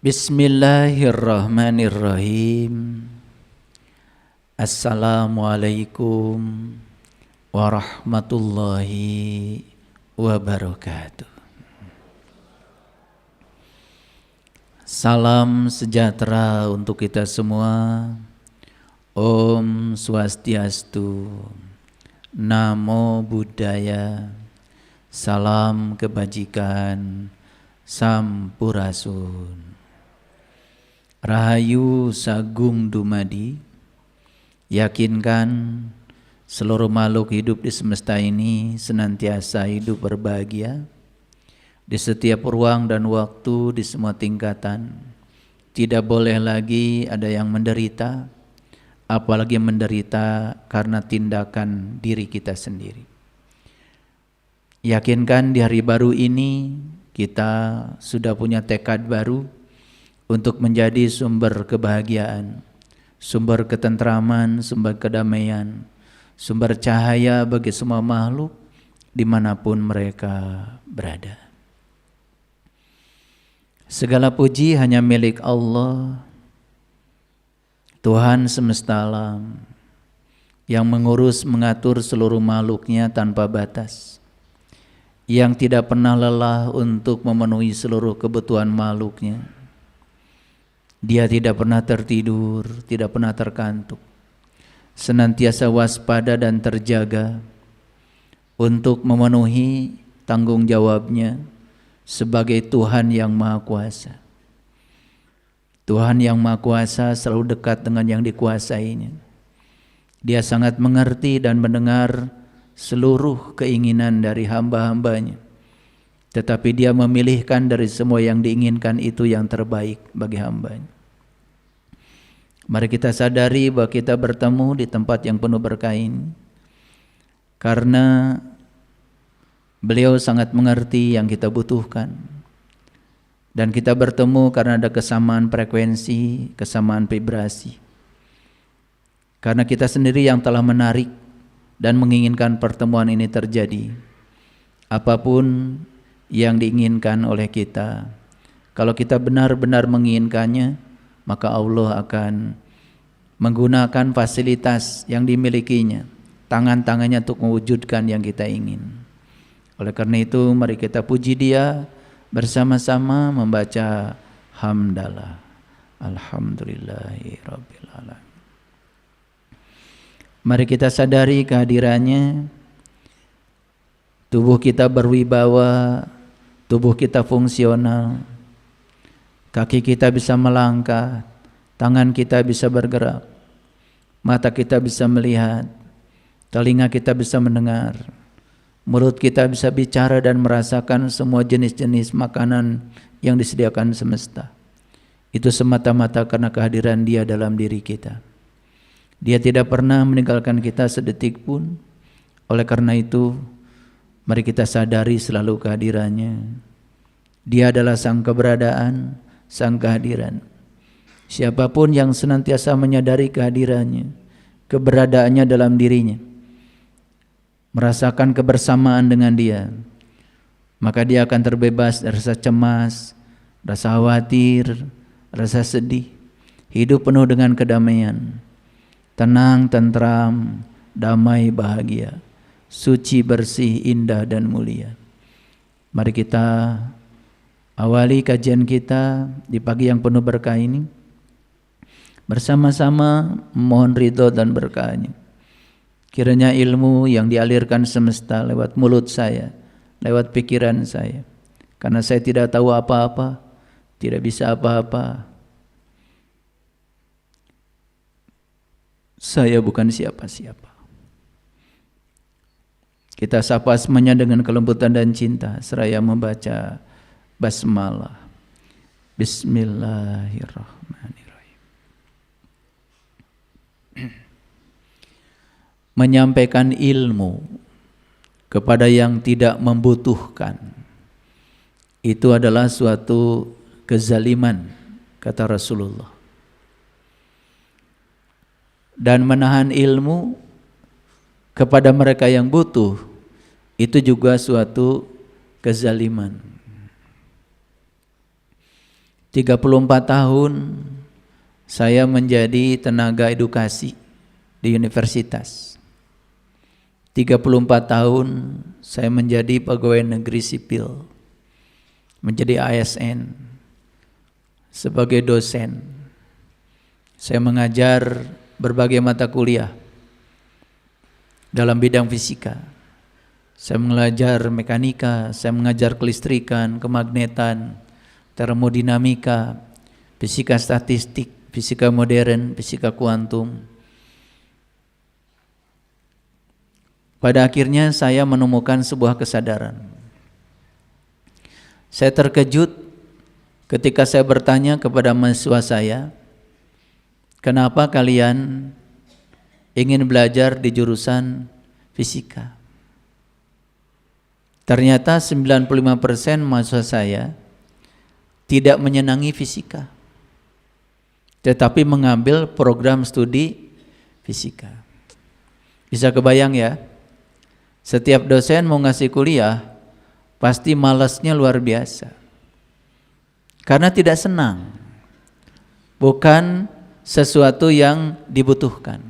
Bismillahirrahmanirrahim. Assalamualaikum warahmatullahi wabarakatuh. Salam sejahtera untuk kita semua. Om Swastiastu, Namo Buddhaya, salam kebajikan, Sampurasun. Rahayu Sagung Dumadi, yakinkan seluruh makhluk hidup di semesta ini senantiasa hidup berbahagia di setiap ruang dan waktu, di semua tingkatan. Tidak boleh lagi ada yang menderita, apalagi menderita karena tindakan diri kita sendiri. Yakinkan di hari baru ini kita sudah punya tekad baru untuk menjadi sumber kebahagiaan, sumber ketentraman, sumber kedamaian, sumber cahaya bagi semua makhluk dimanapun mereka berada. Segala puji hanya milik Allah, Tuhan semesta alam, yang mengurus mengatur seluruh makhluknya tanpa batas, yang tidak pernah lelah untuk memenuhi seluruh kebutuhan makhluknya. Dia tidak pernah tertidur, tidak pernah terkantuk, senantiasa waspada dan terjaga untuk memenuhi tanggung jawabnya sebagai Tuhan yang Maha Kuasa. Tuhan yang Maha Kuasa selalu dekat dengan yang dikuasainya. Dia sangat mengerti dan mendengar seluruh keinginan dari hamba-hambanya, tetapi dia memilihkan dari semua yang diinginkan itu yang terbaik bagi hambanya. Mari kita sadari bahwa kita bertemu di tempat yang penuh berkah ini karena beliau sangat mengerti yang kita butuhkan, dan kita bertemu karena ada kesamaan frekuensi, kesamaan vibrasi, karena kita sendiri yang telah menarik dan menginginkan pertemuan ini terjadi. Apapun yang diinginkan oleh kita, kalau kita benar-benar menginginkannya, maka Allah akan menggunakan fasilitas yang dimilikinya, tangan-tangannya untuk mewujudkan yang kita ingin. Oleh karena itu, mari kita puji Dia bersama-sama membaca hamdalah. Alhamdulillahirabbil alamin. Mari kita sadari kehadirannya. Tubuh kita berwibawa, tubuh kita fungsional. Kaki kita bisa melangkah, tangan kita bisa bergerak, mata kita bisa melihat, telinga kita bisa mendengar, mulut kita bisa bicara dan merasakan semua jenis-jenis makanan yang disediakan semesta. Itu semata-mata karena kehadiran Dia dalam diri kita. Dia tidak pernah meninggalkan kita sedetik pun. Oleh karena itu, mari kita sadari selalu kehadirannya. Dia adalah sang keberadaan, sang kehadiran. Siapapun yang senantiasa menyadari kehadirannya, keberadaannya dalam dirinya, merasakan kebersamaan dengan Dia, maka dia akan terbebas dari rasa cemas, rasa khawatir, rasa sedih. Hidup penuh dengan kedamaian, tenang, tentram, damai, bahagia, suci, bersih, indah dan mulia. Mari kita awali kajian kita di pagi yang penuh berkah ini, bersama-sama mohon ridho dan berkahnya. Kiranya ilmu yang dialirkan semesta lewat mulut saya, lewat pikiran saya, karena saya tidak tahu apa-apa, tidak bisa apa-apa. Saya bukan siapa-siapa. Kita sapa semuanya dengan kelembutan dan cinta seraya membaca basmalah. Bismillahirrahmanirrahim. Menyampaikan ilmu kepada yang tidak membutuhkan itu adalah suatu kezaliman, kata Rasulullah. Dan menahan ilmu kepada mereka yang butuh itu juga suatu kezaliman. 34 tahun saya menjadi tenaga edukasi di universitas. 34 tahun saya menjadi pegawai negeri sipil, menjadi ASN, sebagai dosen. Saya mengajar berbagai mata kuliah dalam bidang fisika. Saya mengajar mekanika, saya mengajar kelistrikan, kemagnetan, termodinamika, fisika statistik, fisika modern, fisika kuantum. Pada akhirnya saya menemukan sebuah kesadaran. Saya terkejut ketika saya bertanya kepada mahasiswa saya, kenapa kalian ingin belajar di jurusan fisika? Ternyata 95% mahasiswa saya tidak menyenangi fisika, tetapi mengambil program studi fisika. Bisa kebayang ya, setiap dosen mau ngasih kuliah, pasti malasnya luar biasa. Karena tidak senang, bukan sesuatu yang dibutuhkan.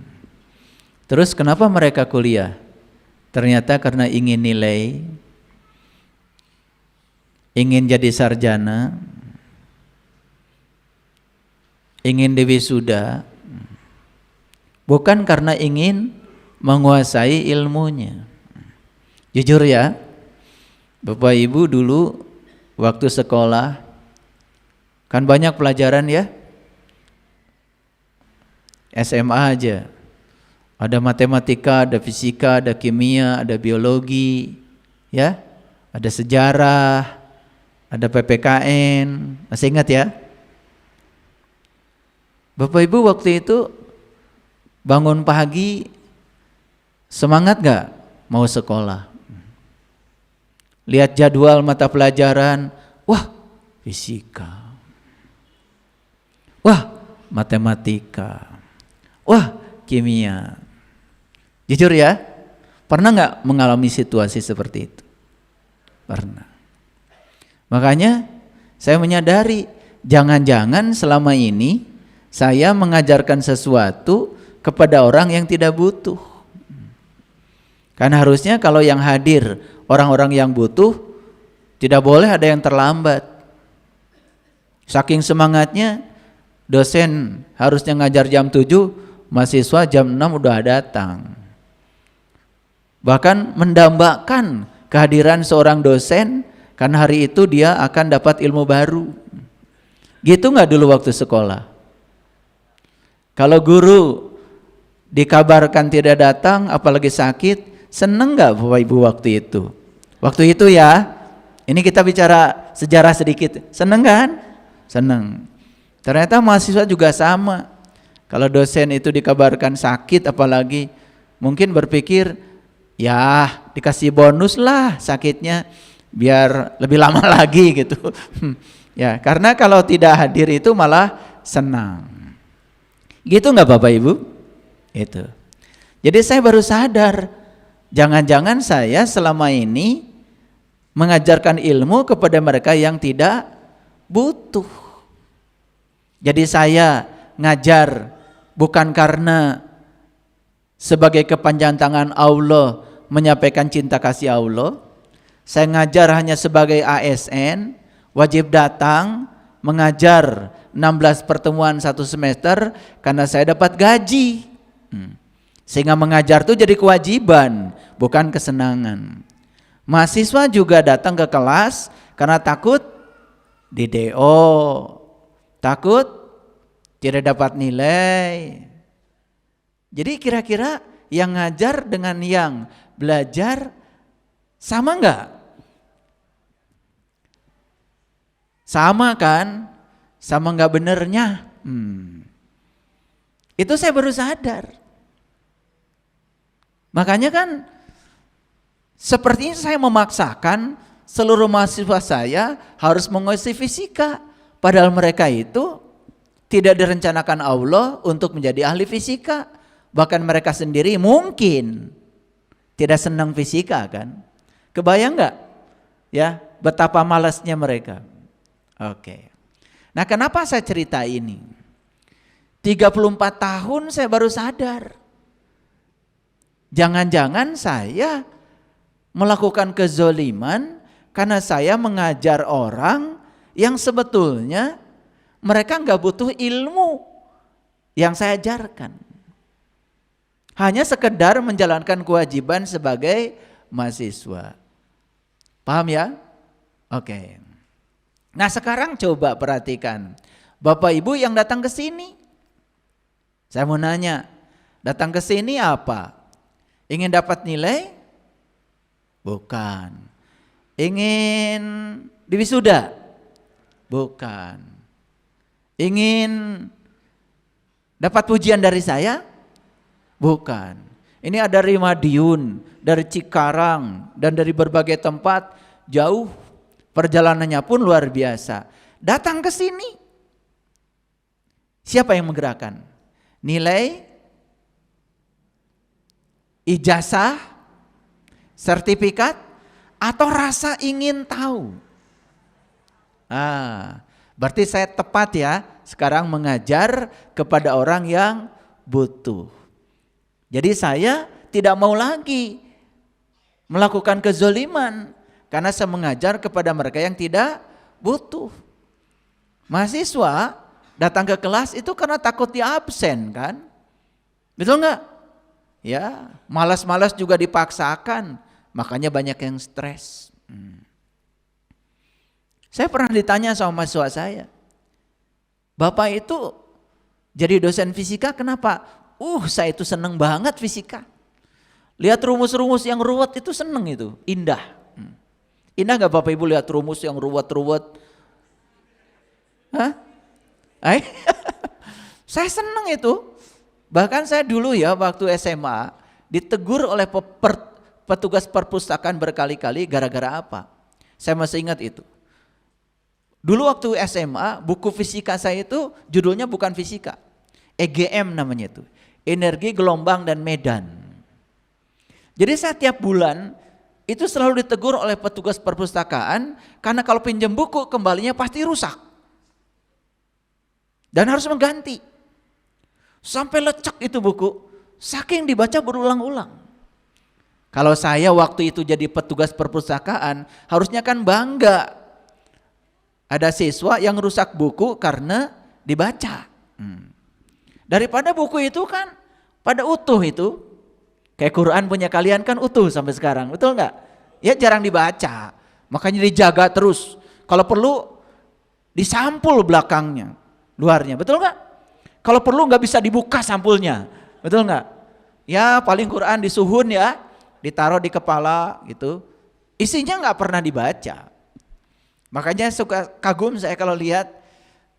Terus kenapa mereka kuliah? Ternyata karena ingin nilai, ingin jadi sarjana, ingin diwisuda, bukan karena ingin menguasai ilmunya. Jujur ya, Bapak Ibu dulu waktu sekolah kan banyak pelajaran ya, SMA aja ada matematika, ada fisika, ada kimia, ada biologi, ya, ada sejarah, ada PPKN, masih ingat ya? Bapak Ibu waktu itu bangun pagi semangat gak mau sekolah? Lihat jadwal mata pelajaran, wah fisika, wah matematika, wah kimia. Jujur ya, pernah gak mengalami situasi seperti itu? Pernah. Makanya saya menyadari, jangan-jangan selama ini saya mengajarkan sesuatu kepada orang yang tidak butuh. Karena harusnya kalau yang hadir orang-orang yang butuh, tidak boleh ada yang terlambat. Saking semangatnya, dosen harusnya ngajar jam 7, mahasiswa jam 6 udah datang. Bahkan mendambakan kehadiran seorang dosen, karena hari itu dia akan dapat ilmu baru. Gitu gak dulu waktu sekolah? Kalau guru dikabarkan tidak datang, apalagi sakit, seneng gak Bapak Ibu waktu itu? Waktu itu ya, ini kita bicara sejarah sedikit, seneng kan? Seneng. Ternyata mahasiswa juga sama. Kalau dosen itu dikabarkan sakit apalagi, mungkin berpikir, ya dikasih bonus lah sakitnya, biar lebih lama lagi gitu. Ya, karena kalau tidak hadir itu malah senang. Gitu enggak Bapak Ibu? Itu. Jadi saya baru sadar, jangan-jangan saya selama ini mengajarkan ilmu kepada mereka yang tidak butuh. Jadi saya ngajar bukan karena sebagai kepanjangan tangan Allah menyampaikan cinta kasih Allah. Saya ngajar hanya sebagai ASN, wajib datang, mengajar 16 pertemuan satu semester karena saya dapat gaji. Sehingga mengajar itu jadi kewajiban, bukan kesenangan. Mahasiswa juga datang ke kelas karena takut di DO, takut tidak dapat nilai. Jadi kira-kira yang ngajar dengan yang belajar sama enggak? Sama kan? Sama enggak benernya? Itu saya baru sadar. Makanya kan sepertinya saya memaksakan seluruh mahasiswa saya harus menguasai fisika. Padahal mereka itu tidak direncanakan Allah untuk menjadi ahli fisika. Bahkan mereka sendiri mungkin tidak senang fisika kan. Kebayang enggak? Ya, betapa malasnya mereka. Oke. Nah, kenapa saya cerita ini? 34 tahun saya baru sadar. Jangan-jangan saya melakukan kezoliman karena saya mengajar orang yang sebetulnya mereka nggak butuh ilmu yang saya ajarkan. Hanya sekedar menjalankan kewajiban sebagai mahasiswa. Paham ya? Oke. Nah, sekarang coba perhatikan. Bapak Ibu yang datang ke sini. Saya mau nanya, datang ke sini apa? Ingin dapat nilai? Bukan. Ingin diwisuda? Bukan. Ingin dapat pujian dari saya? Bukan. Ini ada dari Madiun, dari Cikarang, dan dari berbagai tempat jauh. Perjalanannya pun luar biasa. Datang ke sini. Siapa yang menggerakkan? Nilai, ijazah, sertifikat, atau rasa ingin tahu? Berarti saya tepat ya sekarang mengajar kepada orang yang butuh. Jadi saya tidak mau lagi melakukan kezoliman karena saya mengajar kepada mereka yang tidak butuh. Mahasiswa datang ke kelas itu karena takut di absen kan? Betul nggak? Ya, malas-malas juga dipaksakan, makanya banyak yang stres. Saya pernah ditanya sama mahasiswa saya, Bapak itu jadi dosen fisika kenapa? Saya itu seneng banget fisika. Lihat rumus-rumus yang ruwet itu seneng itu, indah. Indah gak Bapak Ibu lihat rumus yang ruwet-ruwet? Hah? Saya seneng itu. Bahkan saya dulu ya waktu SMA ditegur oleh petugas perpustakaan berkali-kali gara-gara apa? Saya masih ingat itu. Dulu waktu SMA buku fisika saya itu judulnya bukan fisika. EGM namanya itu. Energi, gelombang, dan medan. Jadi saya tiap bulan itu selalu ditegur oleh petugas perpustakaan karena kalau pinjam buku kembalinya pasti rusak. Dan harus mengganti. Sampai lecek itu buku, saking dibaca berulang-ulang. Kalau saya waktu itu jadi petugas perpustakaan, harusnya kan bangga. Ada siswa yang rusak buku karena dibaca. Daripada buku itu kan pada utuh itu. Kayak Quran punya kalian kan utuh sampai sekarang, betul nggak? Ya jarang dibaca, makanya dijaga terus. Kalau perlu disampul belakangnya, luarnya, betul nggak? Kalau perlu nggak bisa dibuka sampulnya, betul nggak? Ya paling Quran disuhun ya, ditaruh di kepala gitu. Isinya nggak pernah dibaca. Makanya suka kagum saya kalau lihat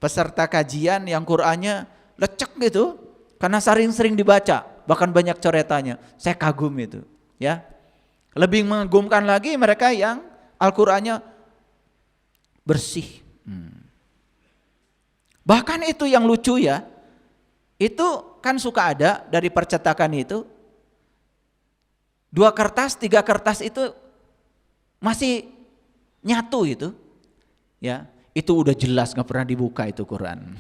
peserta kajian yang Qurannya lecek gitu karena sering-sering dibaca, bahkan banyak coretannya. Saya kagum itu, ya. Lebih mengagumkan lagi mereka yang Al-Qur'annya bersih. Bahkan itu yang lucu ya. Itu kan suka ada dari percetakan itu 2 kertas, 3 kertas itu masih nyatu itu. Ya, itu udah jelas nggak pernah dibuka itu Quran.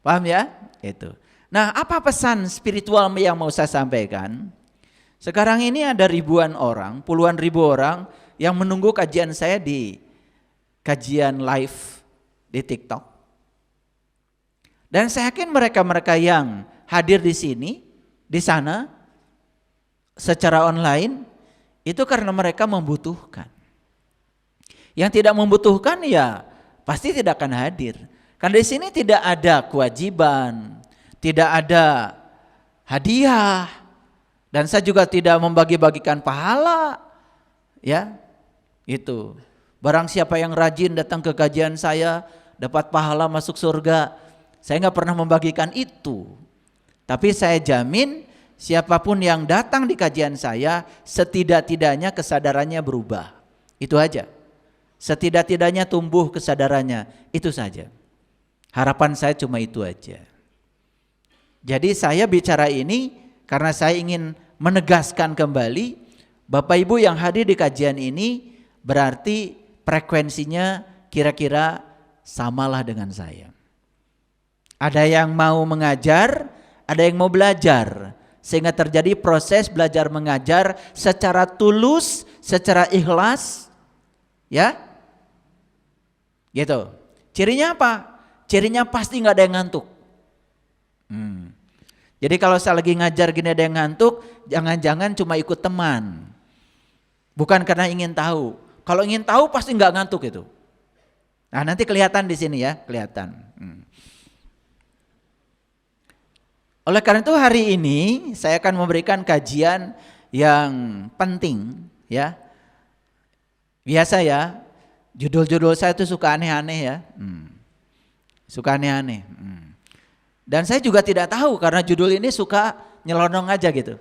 Paham ya? Itu. Nah, apa pesan spiritual yang mau saya sampaikan? Sekarang ini ada ribuan orang, puluhan ribu orang yang menunggu kajian saya di kajian live di TikTok. Dan saya yakin mereka-mereka yang hadir di sini, di sana, secara online, itu karena mereka membutuhkan. Yang tidak membutuhkan ya pasti tidak akan hadir. Karena di sini tidak ada kewajiban, tidak ada hadiah, dan saya juga tidak membagi-bagikan pahala, ya, itu. Barang siapa yang rajin datang ke kajian saya dapat pahala masuk surga. Saya nggak pernah membagikan itu. Tapi saya jamin siapapun yang datang di kajian saya setidak-tidaknya kesadarannya berubah. Itu aja. Setidak-tidaknya tumbuh kesadarannya, itu saja. Harapan saya cuma itu aja. Jadi saya bicara ini karena saya ingin menegaskan kembali Bapak Ibu yang hadir di kajian ini berarti frekuensinya kira-kira samalah dengan saya. Ada yang mau mengajar, ada yang mau belajar. Sehingga terjadi proses belajar mengajar secara tulus, secara ikhlas. Ya, gitu. Cirinya apa? Cirinya pasti gak ada yang ngantuk. Jadi kalau saya lagi ngajar gini ada yang ngantuk, jangan-jangan cuma ikut teman. Bukan karena ingin tahu. Kalau ingin tahu pasti gak ngantuk itu. Nah nanti kelihatan di sini ya, kelihatan. Oleh karena itu hari ini saya akan memberikan kajian yang penting ya. Biasa ya, judul-judul saya itu suka aneh-aneh ya. Suka aneh-aneh. Dan saya juga tidak tahu karena judul ini suka nyelonong aja gitu.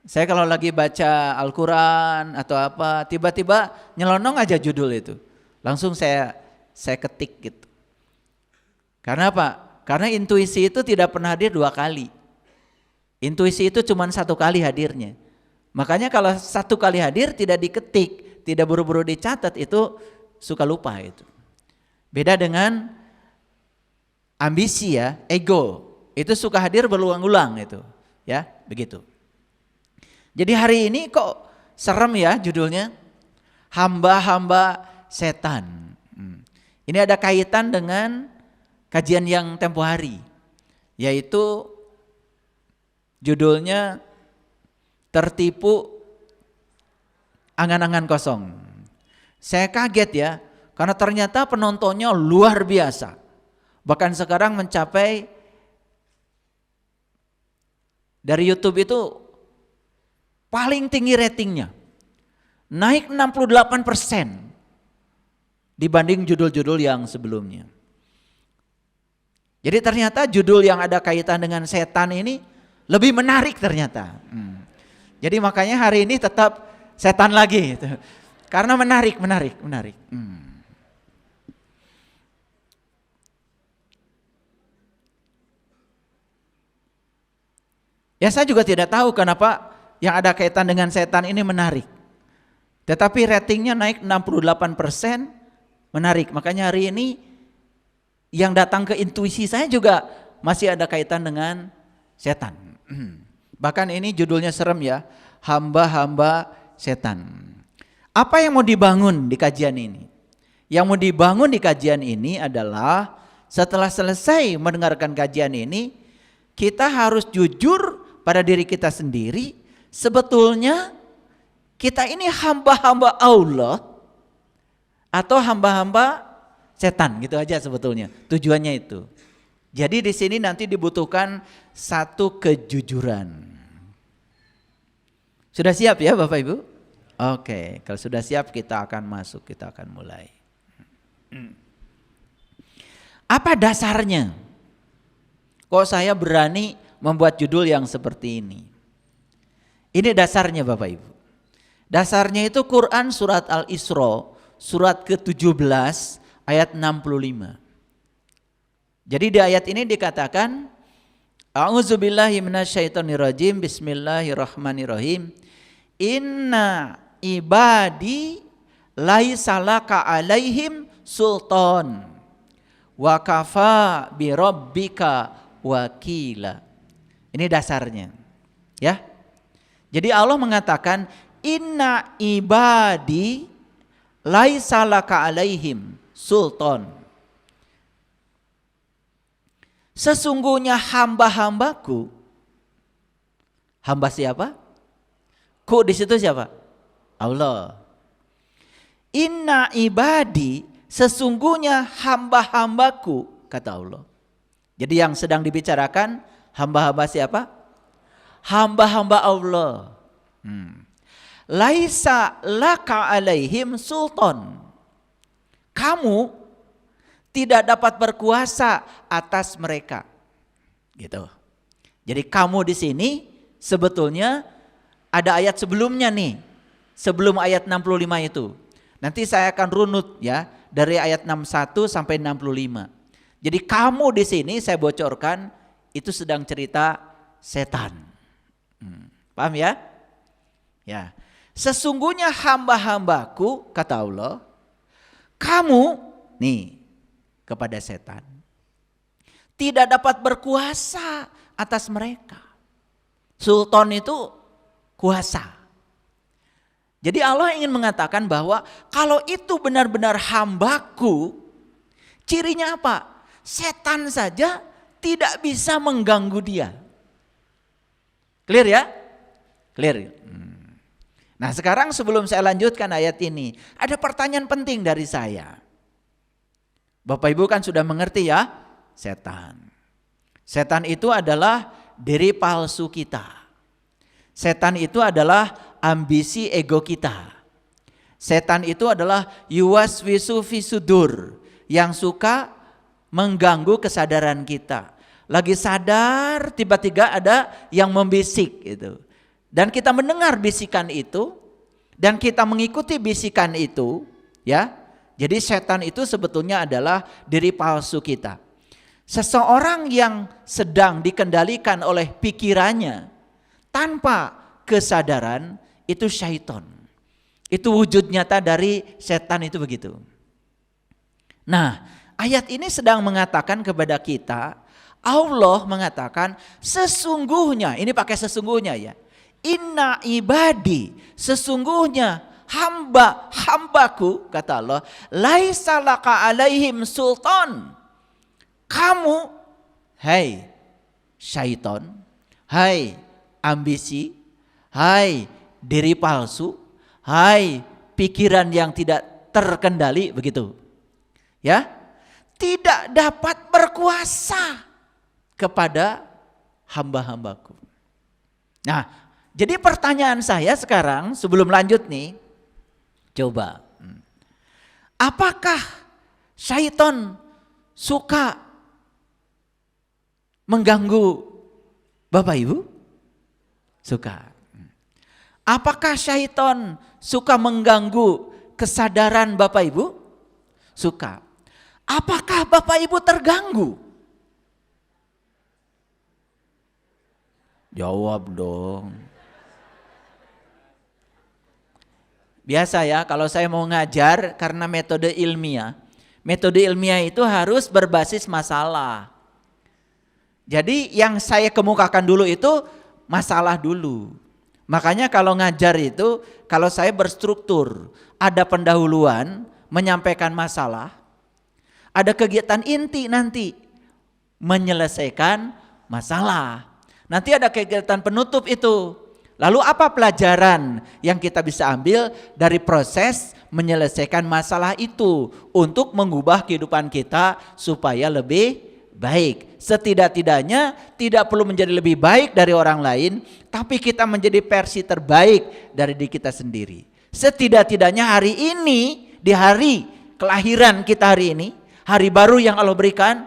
Saya kalau lagi baca Al-Quran atau apa, tiba-tiba nyelonong aja judul itu. Langsung saya ketik gitu. Karena apa? Karena intuisi itu tidak pernah hadir 2 kali. Intuisi itu cuma 1 kali hadirnya. Makanya kalau 1 kali hadir tidak diketik, tidak buru-buru dicatat, itu suka lupa itu. Beda dengan ambisi ya, ego. Itu suka hadir berulang-ulang itu. Ya, begitu. Jadi hari ini kok serem ya judulnya? Hamba-hamba setan. Ini ada kaitan dengan kajian yang tempo hari, yaitu judulnya tertipu angan-angan kosong. Saya kaget ya, karena ternyata penontonnya luar biasa. Bahkan sekarang mencapai dari YouTube itu paling tinggi ratingnya. Naik 68% dibanding judul-judul yang sebelumnya. Jadi ternyata judul yang ada kaitan dengan setan ini lebih menarik ternyata. Jadi makanya hari ini tetap setan lagi gitu. Karena menarik. Ya saya juga tidak tahu kenapa yang ada kaitan dengan setan ini menarik. Tetapi ratingnya naik 68%, menarik. Makanya hari ini yang datang ke intuisi saya juga masih ada kaitan dengan setan. Bahkan ini judulnya serem ya, hamba-hamba setan. Apa yang mau dibangun di kajian ini? Yang mau dibangun di kajian ini adalah setelah selesai mendengarkan kajian ini, kita harus jujur pada diri kita sendiri. Sebetulnya kita ini hamba-hamba Allah atau hamba-hamba setan, gitu aja sebetulnya. Tujuannya itu. Jadi di sini nanti dibutuhkan satu kejujuran. Sudah siap ya Bapak Ibu? Oke, kalau sudah siap kita akan masuk, kita akan mulai. Apa dasarnya? Kok saya berani membuat judul yang seperti ini? Ini dasarnya Bapak Ibu. Dasarnya itu Quran surat Al-Isra, surat ke-17 ayat 65. Jadi di ayat ini dikatakan, A'udzubillahi minasyaitonirrajim, bismillahirrahmanirrahim. Inna ibadi laisa laka alaihim sultan wa kafa bi rabbika wakila. Ini dasarnya. Ya. Jadi Allah mengatakan inna ibadi laisa laka alaihim sultan. Sesungguhnya hamba-hambaku. Hamba siapa? Ku di situ siapa? Allah. Inna ibadi, sesungguhnya hamba-hambaku, kata Allah. Jadi yang sedang dibicarakan hamba-hamba siapa? Hamba-hamba Allah. Laisa laka alaihim sultan. Kamu tidak dapat berkuasa atas mereka. Gitu. Jadi kamu di sini sebetulnya ada ayat sebelumnya nih. Sebelum ayat 65 itu. Nanti saya akan runut ya dari ayat 61 sampai 65. Jadi kamu di sini saya bocorkan itu sedang cerita setan. Paham ya? Ya. Sesungguhnya hamba-hambaku, kata Allah, kamu nih kepada setan. Tidak dapat berkuasa atas mereka. Sultan itu kuasa. Jadi Allah ingin mengatakan bahwa kalau itu benar-benar hambaku, cirinya apa? Setan saja tidak bisa mengganggu dia. Clear ya? Clear. Nah sekarang sebelum saya lanjutkan ayat ini, ada pertanyaan penting dari saya. Bapak Ibu kan sudah mengerti ya, setan. Setan itu adalah diri palsu kita. Setan itu adalah ambisi ego kita. Setan itu adalah yuwaswisu fisudur, yang suka mengganggu kesadaran kita. Lagi sadar tiba-tiba ada yang membisik gitu. Dan kita mendengar bisikan itu dan kita mengikuti bisikan itu, ya. Jadi setan itu sebetulnya adalah diri palsu kita. Seseorang yang sedang dikendalikan oleh pikirannya tanpa kesadaran itu syaitan. Itu wujud nyata dari setan itu begitu. Nah, ayat ini sedang mengatakan kepada kita, Allah mengatakan sesungguhnya, ini pakai sesungguhnya ya. Inna ibadi, sesungguhnya hambaku, kata Allah, laisa laka alaihim sultan. Kamu, hai syaitan, hai ambisi, hai diri palsu, hai pikiran yang tidak terkendali, begitu. Ya, tidak dapat berkuasa kepada hamba-hambaku. Nah, jadi pertanyaan saya sekarang sebelum lanjut nih, coba, apakah syaitan suka mengganggu Bapak Ibu? Suka. Apakah syaitan suka mengganggu kesadaran Bapak Ibu? Suka. Apakah Bapak Ibu terganggu? Jawab dong. Biasa ya kalau saya mau ngajar karena metode ilmiah. Metode ilmiah itu harus berbasis masalah. Jadi yang saya kemukakan dulu itu masalah dulu. Makanya kalau ngajar itu, kalau saya berstruktur, ada pendahuluan, menyampaikan masalah, ada kegiatan inti nanti, menyelesaikan masalah. Nanti ada kegiatan penutup itu. Lalu apa pelajaran yang kita bisa ambil dari proses menyelesaikan masalah itu untuk mengubah kehidupan kita supaya lebih baik. Setidak-tidaknya tidak perlu menjadi lebih baik dari orang lain, tapi kita menjadi versi terbaik dari diri kita sendiri. Setidak-tidaknya hari ini, di hari kelahiran kita hari ini, hari baru yang Allah berikan,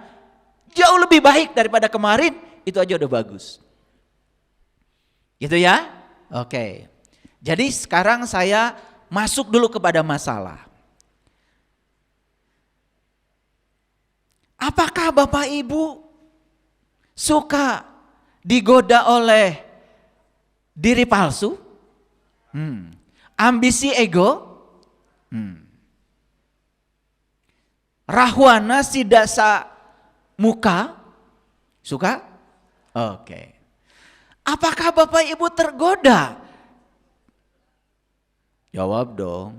jauh lebih baik daripada kemarin, itu aja udah bagus. Gitu ya? Oke. Jadi sekarang saya masuk dulu kepada masalah. Apakah Bapak Ibu suka digoda oleh diri palsu? Ambisi ego? Rahwana sidasa muka? Suka? Oke. Apakah Bapak Ibu tergoda? Jawab dong.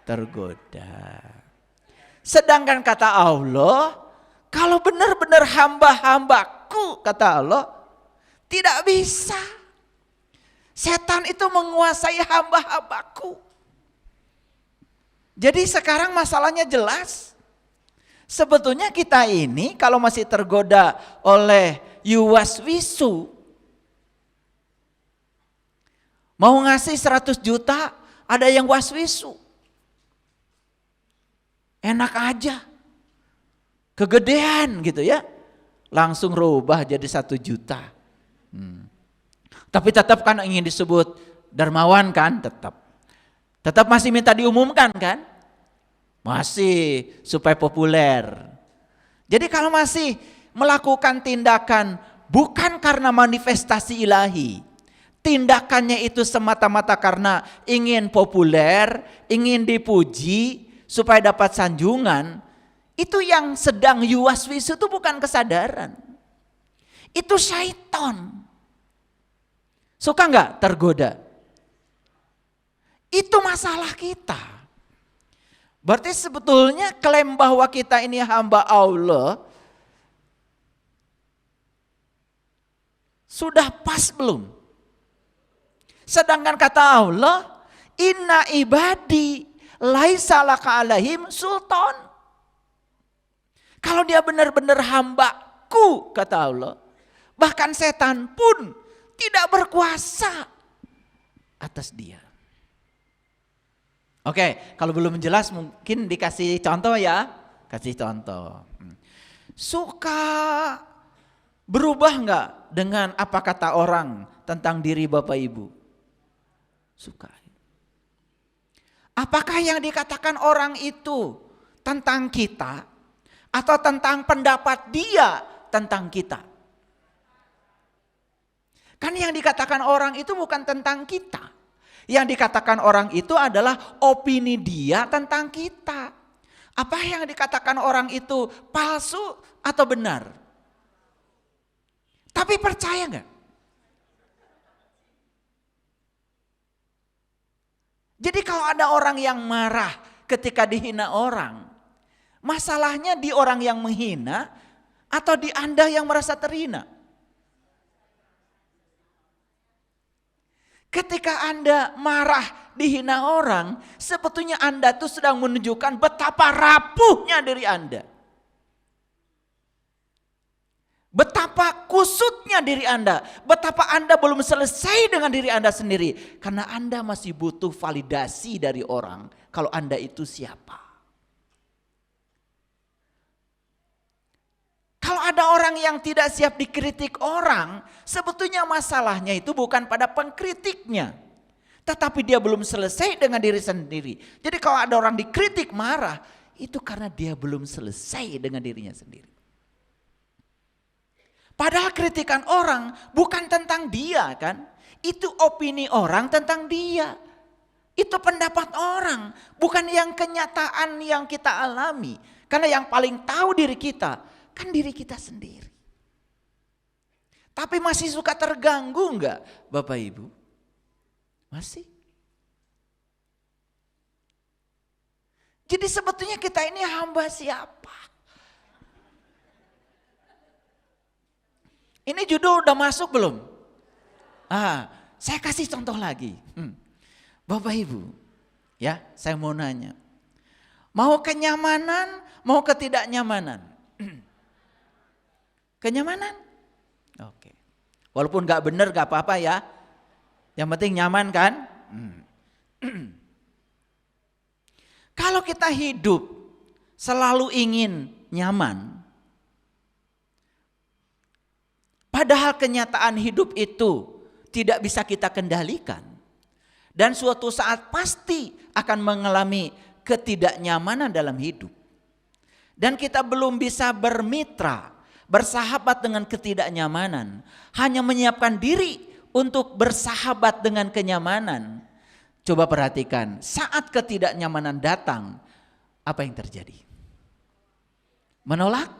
Tergoda. Sedangkan kata Allah, kalau benar-benar hamba-hambaku, kata Allah, tidak bisa. Setan itu menguasai hamba-hambaku. Jadi sekarang masalahnya jelas. Sebetulnya kita ini kalau masih tergoda oleh yuwaswisu, mau ngasih 100 juta, ada yang waswisu. Enak aja. Kegedean gitu ya. Langsung rubah jadi 1 juta. Tapi tetap kan ingin disebut dermawan kan, tetap. Tetap masih minta diumumkan kan? Masih supaya populer. Jadi kalau masih melakukan tindakan bukan karena manifestasi ilahi, tindakannya itu semata-mata karena ingin populer, ingin dipuji supaya dapat sanjungan, Itu yang sedang yuwaswisu itu bukan kesadaran. Itu syaitan. Suka nggak tergoda? Itu masalah kita. Berarti sebetulnya klaim bahwa kita ini hamba Allah sudah pas belum? Sedangkan kata Allah, inna ibadi laisa laka alaihim sultan. Kalau dia benar-benar hambaku, kata Allah, bahkan setan pun tidak berkuasa atas dia. Oke, kalau belum jelas mungkin dikasih contoh ya. Kasih contoh. Suka berubah enggak dengan apa kata orang tentang diri Bapak Ibu? Suka. Apakah yang dikatakan orang itu tentang kita atau tentang pendapat dia tentang kita? Kan yang dikatakan orang itu bukan tentang kita. Yang dikatakan orang itu adalah opini dia tentang kita. Apa yang dikatakan orang itu palsu atau benar? Tapi percaya nggak? Jadi kalau ada orang yang marah ketika dihina orang, masalahnya di orang yang menghina atau di Anda yang merasa terhina? Ketika Anda marah dihina orang, sebetulnya Anda tuh sedang menunjukkan betapa rapuhnya diri Anda. Betapa kusutnya diri Anda. Betapa Anda belum selesai dengan diri Anda sendiri. Karena Anda masih butuh validasi dari orang. Kalau Anda itu siapa. Kalau ada orang yang tidak siap dikritik orang, sebetulnya masalahnya itu bukan pada pengkritiknya. Tetapi dia belum selesai dengan diri sendiri. Jadi kalau ada orang dikritik marah, itu karena dia belum selesai dengan dirinya sendiri. Padahal kritikan orang bukan tentang dia kan. Itu opini orang tentang dia. Itu pendapat orang, bukan yang kenyataan yang kita alami. Karena yang paling tahu diri kita kan diri kita sendiri. Tapi masih suka terganggu enggak Bapak Ibu? Masih. Jadi sebetulnya kita ini hamba siapa? Ini judul udah masuk belum? Saya kasih contoh lagi. Bapak Ibu, ya saya mau nanya. Mau kenyamanan, mau ketidaknyamanan? Kenyamanan? Oke. Walaupun gak benar gak apa-apa ya. Yang penting nyaman kan? Kalau kita hidup selalu ingin nyaman, padahal kenyataan hidup itu tidak bisa kita kendalikan. Dan suatu saat pasti akan mengalami ketidaknyamanan dalam hidup. Dan kita belum bisa bermitra, bersahabat dengan ketidaknyamanan, hanya menyiapkan diri untuk bersahabat dengan kenyamanan. Coba perhatikan, saat ketidaknyamanan datang, apa yang terjadi? Menolak?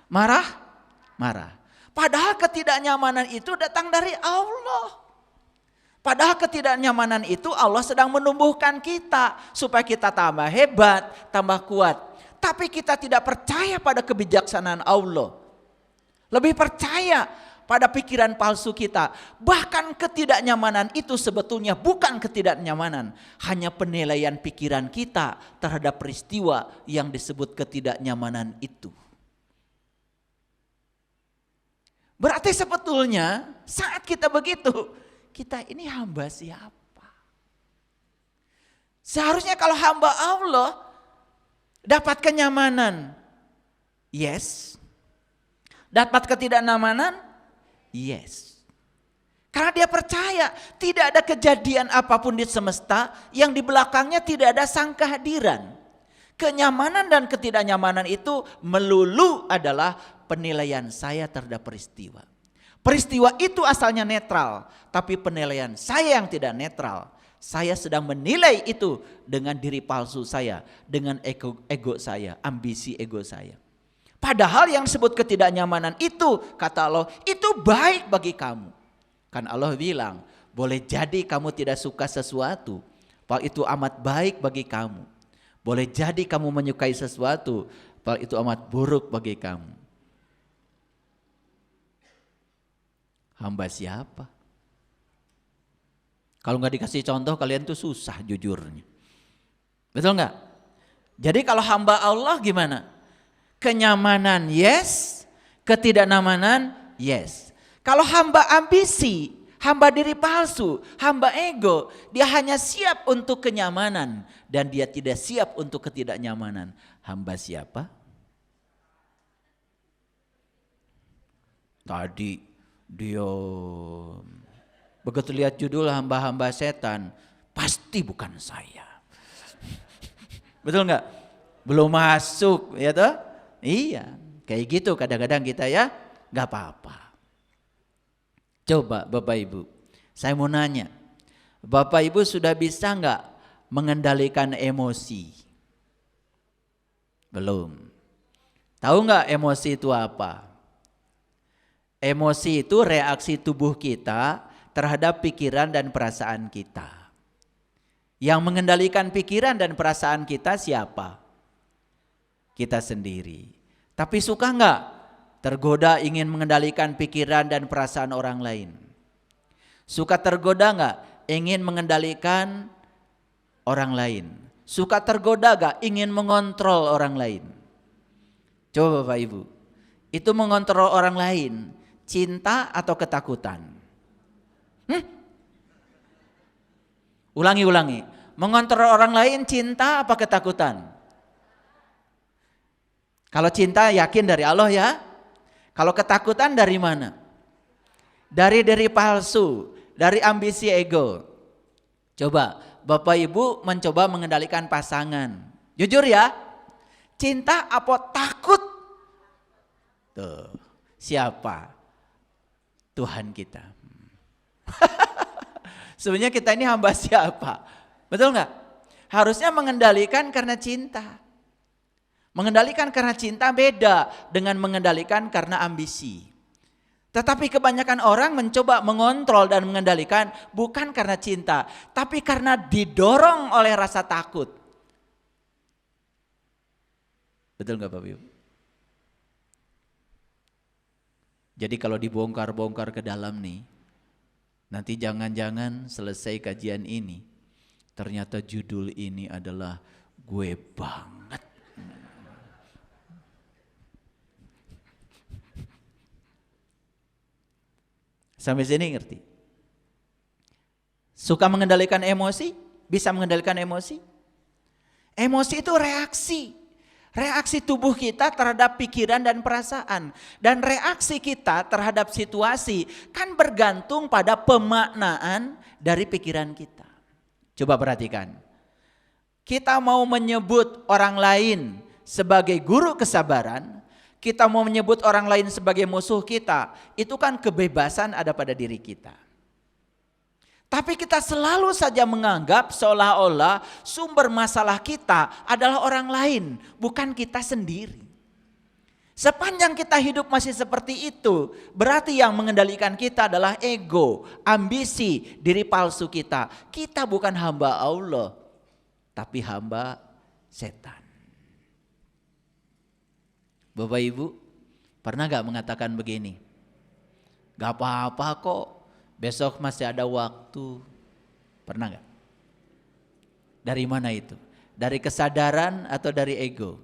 Marah? Marah. Padahal ketidaknyamanan itu datang dari Allah. Padahal ketidaknyamanan itu Allah sedang menumbuhkan kita supaya kita tambah hebat, tambah kuat. Tapi kita tidak percaya pada kebijaksanaan Allah. Lebih percaya pada pikiran palsu kita. Bahkan ketidaknyamanan itu sebetulnya bukan ketidaknyamanan. Hanya penilaian pikiran kita terhadap peristiwa yang disebut ketidaknyamanan itu. Berarti sebetulnya saat kita begitu, kita ini hamba siapa? Seharusnya kalau hamba Allah dapat kenyamanan, yes. Dapat ketidaknyamanan, yes. Karena dia percaya tidak ada kejadian apapun di semesta yang di belakangnya tidak ada sang kehadiran. Kenyamanan dan ketidaknyamanan itu melulu adalah penilaian saya terhadap peristiwa. Peristiwa itu asalnya netral, tapi penilaian saya yang tidak netral. Saya sedang menilai itu dengan diri palsu saya, dengan ego saya, ambisi ego saya. Padahal yang disebut ketidaknyamanan itu, kata Allah, itu baik bagi kamu. Kan Allah bilang, boleh jadi kamu tidak suka sesuatu, padahal itu amat baik bagi kamu. Boleh jadi kamu menyukai sesuatu, padahal itu amat buruk bagi kamu. Hamba siapa? Kalau nggak dikasih contoh kalian tuh susah jujurnya. Betul nggak? Jadi kalau hamba Allah gimana? Kenyamanan yes, ketidaknyamanan yes. Kalau hamba ambisi, hamba diri palsu, hamba ego, dia hanya siap untuk kenyamanan dan dia tidak siap untuk ketidaknyamanan. Hamba siapa? Tadi dia begitu lihat judul hamba-hamba setan, pasti bukan saya. Betul nggak? Belum masuk, ya toh? Iya, kayak gitu kadang-kadang kita ya, nggak apa-apa. Coba Bapak Ibu, saya mau nanya, Bapak Ibu sudah bisa nggak mengendalikan emosi? Belum. Tahu nggak emosi itu apa? Emosi itu reaksi tubuh kita terhadap pikiran dan perasaan kita. Yang mengendalikan pikiran dan perasaan kita siapa? Kita sendiri. Tapi suka nggak tergoda ingin mengendalikan pikiran dan perasaan orang lain? Suka tergoda nggak ingin mengendalikan orang lain? Suka tergoda nggak ingin mengontrol orang lain? Coba Bapak Ibu, itu mengontrol orang lain, cinta atau ketakutan? Ulangi. Mengontrol orang lain cinta apa ketakutan? Kalau cinta yakin dari Allah ya. Kalau ketakutan dari mana? Dari palsu, dari ambisi ego. Coba Bapak Ibu mencoba mengendalikan pasangan. Jujur ya. Cinta apa takut? Tuh, siapa? Tuhan kita. Sebenarnya kita ini hamba siapa? Betul nggak? Harusnya mengendalikan karena cinta. Mengendalikan karena cinta beda dengan mengendalikan karena ambisi. Tetapi kebanyakan orang mencoba mengontrol dan mengendalikan bukan karena cinta, tapi karena didorong oleh rasa takut. Betul nggak Bapak Ibu? Jadi kalau dibongkar-bongkar ke dalam nih, nanti jangan-jangan selesai kajian ini, ternyata judul ini adalah gue banget. Sampai sini ngerti? Suka mengendalikan emosi? Bisa mengendalikan emosi? Emosi itu reaksi. Reaksi tubuh kita terhadap pikiran dan perasaan. Dan reaksi kita terhadap situasi kan bergantung pada pemaknaan dari pikiran kita. Coba perhatikan. Kita mau menyebut orang lain sebagai guru kesabaran, kita mau menyebut orang lain sebagai musuh kita, itu kan kebebasan ada pada diri kita. Tapi kita selalu saja menganggap seolah-olah sumber masalah kita adalah orang lain, bukan kita sendiri. Sepanjang kita hidup masih seperti itu, berarti yang mengendalikan kita adalah ego, ambisi, diri palsu kita. Kita bukan hamba Allah, tapi hamba setan. Bapak Ibu, pernah gak mengatakan begini? Gak apa-apa kok, besok masih ada waktu. Pernah gak? Dari mana itu? Dari kesadaran atau dari ego?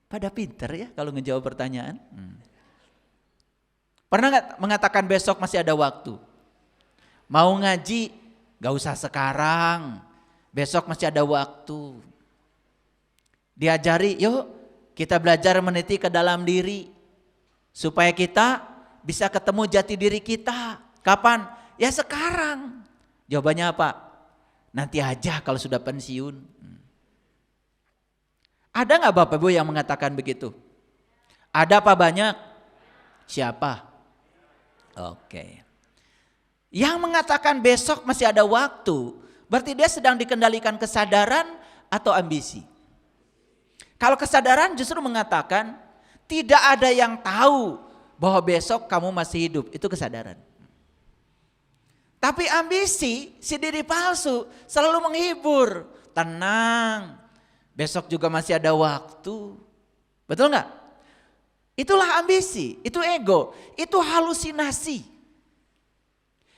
Pada pinter ya kalau ngejawab pertanyaan. Pernah gak mengatakan besok masih ada waktu? Mau ngaji, gak usah sekarang, besok masih ada waktu. Diajari, yuk kita belajar meniti ke dalam diri. Supaya kita bisa ketemu jati diri kita. Kapan? Ya sekarang. Jawabannya apa? Nanti aja kalau sudah pensiun. Ada gak Bapak Ibu yang mengatakan begitu? Ada apa banyak? Siapa? Oke. Yang mengatakan besok masih ada waktu, berarti dia sedang dikendalikan kesadaran atau ambisi. Kalau kesadaran justru mengatakan tidak ada yang tahu bahwa besok kamu masih hidup, itu kesadaran. Tapi ambisi, si diri palsu selalu menghibur, tenang, besok juga masih ada waktu. Betul nggak? Itulah ambisi, itu ego, itu halusinasi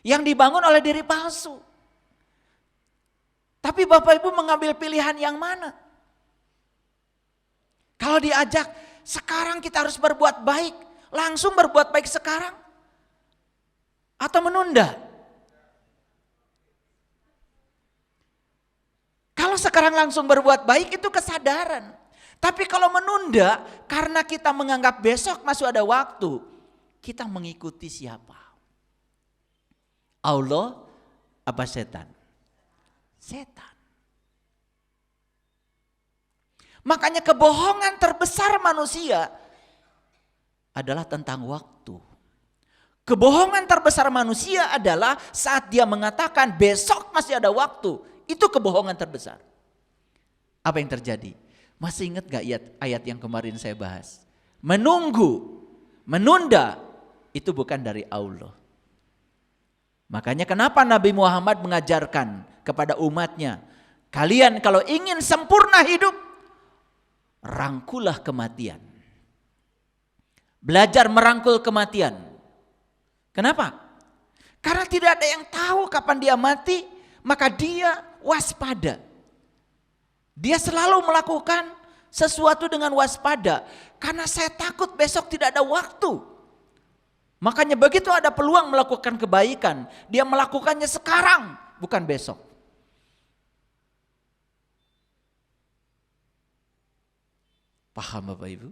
yang dibangun oleh diri palsu. Tapi Bapak Ibu mengambil pilihan yang mana? Kalau diajak, sekarang kita harus berbuat baik, langsung berbuat baik sekarang. Atau menunda? Kalau sekarang langsung berbuat baik itu kesadaran. Tapi kalau menunda, karena kita menganggap besok masih ada waktu, kita mengikuti siapa? Allah apa setan? Setan. Makanya kebohongan terbesar manusia adalah tentang waktu. Kebohongan terbesar manusia adalah saat dia mengatakan besok masih ada waktu. Itu kebohongan terbesar. Apa yang terjadi? Masih ingat gak ayat yang kemarin saya bahas? Menunggu, menunda itu bukan dari Allah. Makanya kenapa Nabi Muhammad mengajarkan kepada umatnya, kalian kalau ingin sempurna hidup, rangkulah kematian. Belajar merangkul kematian. Kenapa? Karena tidak ada yang tahu kapan dia mati, maka dia waspada. Dia selalu melakukan sesuatu dengan waspada, karena saya takut besok tidak ada waktu. Makanya begitu ada peluang melakukan kebaikan, dia melakukannya sekarang, bukan besok. Paham Bapak Ibu?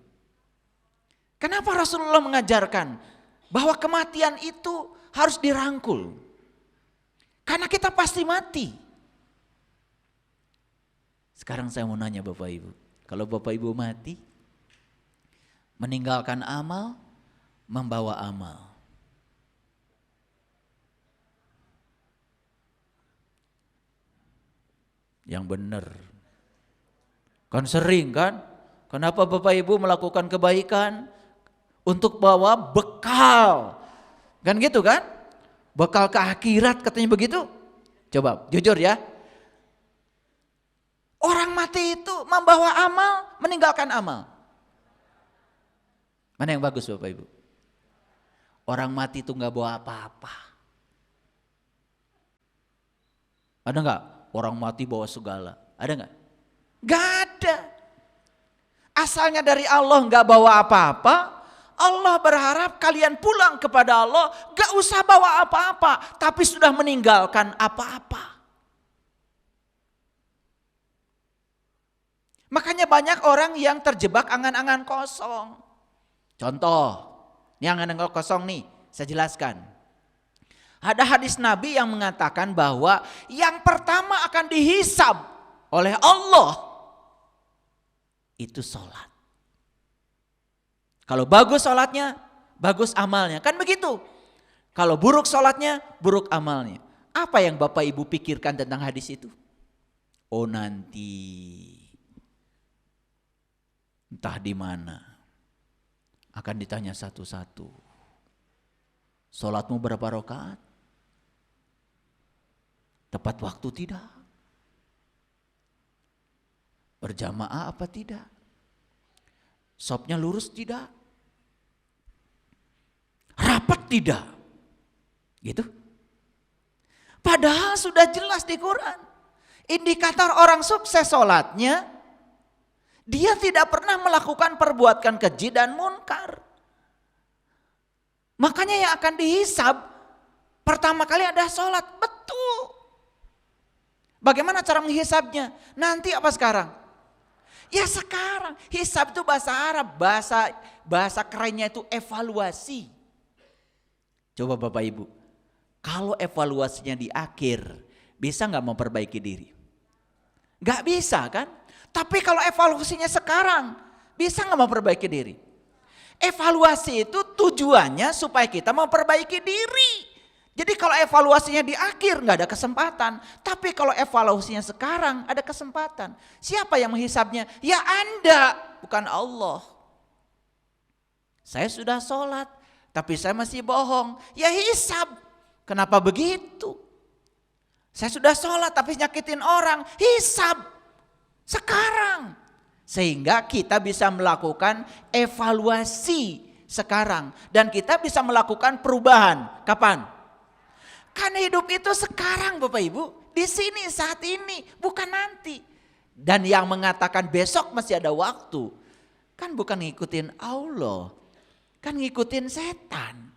Kenapa Rasulullah mengajarkan bahwa kematian itu harus dirangkul? Karena kita pasti mati. Sekarang saya mau nanya Bapak Ibu, kalau Bapak Ibu mati, meninggalkan amal, membawa amal. Yang benar. Kan sering kan? Kenapa Bapak Ibu melakukan kebaikan untuk bawa bekal? Kan gitu kan? Bekal ke akhirat katanya begitu. Coba jujur ya. Orang mati itu membawa amal, meninggalkan amal. Mana yang bagus Bapak Ibu? Orang mati itu gak bawa apa-apa. Ada gak? Orang mati bawa segala. Ada gak? Gak ada. Asalnya dari Allah gak bawa apa-apa. Allah berharap kalian pulang kepada Allah. Gak usah bawa apa-apa. Tapi sudah meninggalkan apa-apa. Makanya banyak orang yang terjebak angan-angan kosong. Contoh. Ini angan-angan kosong nih, saya jelaskan. Ada hadis Nabi yang mengatakan bahwa yang pertama akan dihisab oleh Allah itu sholat. Kalau bagus sholatnya, bagus amalnya. Kan begitu. Kalau buruk sholatnya, buruk amalnya. Apa yang Bapak Ibu pikirkan tentang hadis itu? Oh nanti, entah di mana. Akan ditanya satu-satu. Sholatmu berapa rakaat? Tepat waktu tidak? Berjamaah apa tidak? Shopnya lurus tidak? Rapat tidak? Gitu. Padahal sudah jelas di Quran. Indikator orang sukses sholatnya, dia tidak pernah melakukan perbuatan keji dan munkar. Makanya yang akan dihisab pertama kali ada sholat. Betul. Bagaimana cara menghisabnya? Nanti apa sekarang? Ya sekarang. Hisab itu bahasa Arab. Bahasa kerennya itu evaluasi. Coba Bapak Ibu. Kalau evaluasinya di akhir, bisa gak memperbaiki diri? Gak bisa kan? Tapi kalau evaluasinya sekarang, bisa gak memperbaiki diri? Evaluasi itu tujuannya supaya kita memperbaiki diri. Jadi kalau evaluasinya di akhir nggak ada kesempatan. Tapi kalau evaluasinya sekarang ada kesempatan. Siapa yang menghisapnya? Ya Anda, bukan Allah. Saya sudah sholat, tapi saya masih bohong. Ya hisap. Kenapa begitu? Saya sudah sholat tapi nyakitin orang. Hisap. Sekarang. Sehingga kita bisa melakukan evaluasi sekarang. Dan kita bisa melakukan perubahan. Kapan? Karena hidup itu sekarang Bapak Ibu. Di sini saat ini. Bukan nanti. Dan yang mengatakan besok masih ada waktu. Kan bukan ngikutin Allah. Kan ngikutin setan.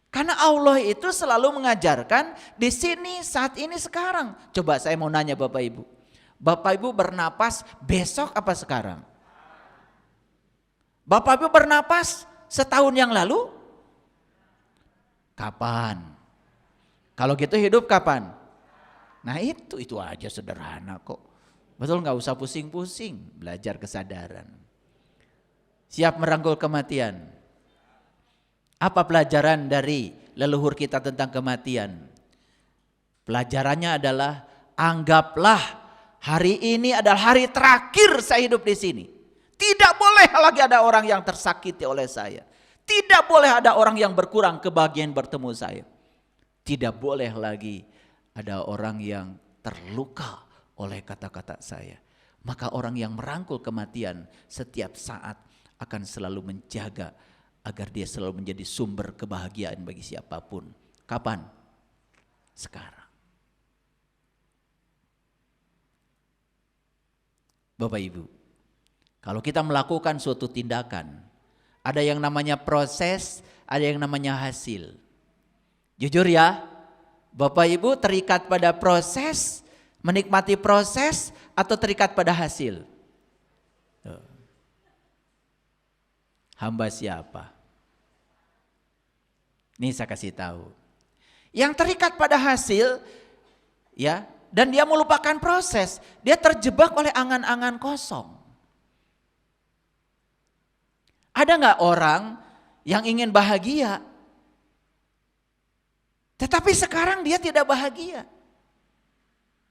Karena Allah itu selalu mengajarkan di sini saat ini sekarang. Coba saya mau nanya Bapak Ibu. Bapak Ibu bernapas besok apa sekarang? Bapak Ibu bernapas setahun yang lalu? Kapan? Kalau gitu hidup kapan? Nah itu aja sederhana kok. Betul, nggak usah pusing-pusing, belajar kesadaran. Siap merangkul kematian. Apa pelajaran dari leluhur kita tentang kematian? Pelajarannya adalah anggaplah hari ini adalah hari terakhir saya hidup di sini. Tidak boleh lagi ada orang yang tersakiti oleh saya. Tidak boleh ada orang yang berkurang kebahagiaan bertemu saya. Tidak boleh lagi ada orang yang terluka oleh kata-kata saya. Maka orang yang merangkul kematian setiap saat akan selalu menjaga agar dia selalu menjadi sumber kebahagiaan bagi siapapun. Kapan? Sekarang. Bapak Ibu, kalau kita melakukan suatu tindakan, ada yang namanya proses, ada yang namanya hasil. Jujur ya, Bapak Ibu terikat pada proses, menikmati proses atau terikat pada hasil? Hamba siapa? Ini saya kasih tahu. Yang terikat pada hasil, ya, dan dia melupakan proses, dia terjebak oleh angan-angan kosong. Ada nggak orang yang ingin bahagia? Tetapi sekarang dia tidak bahagia.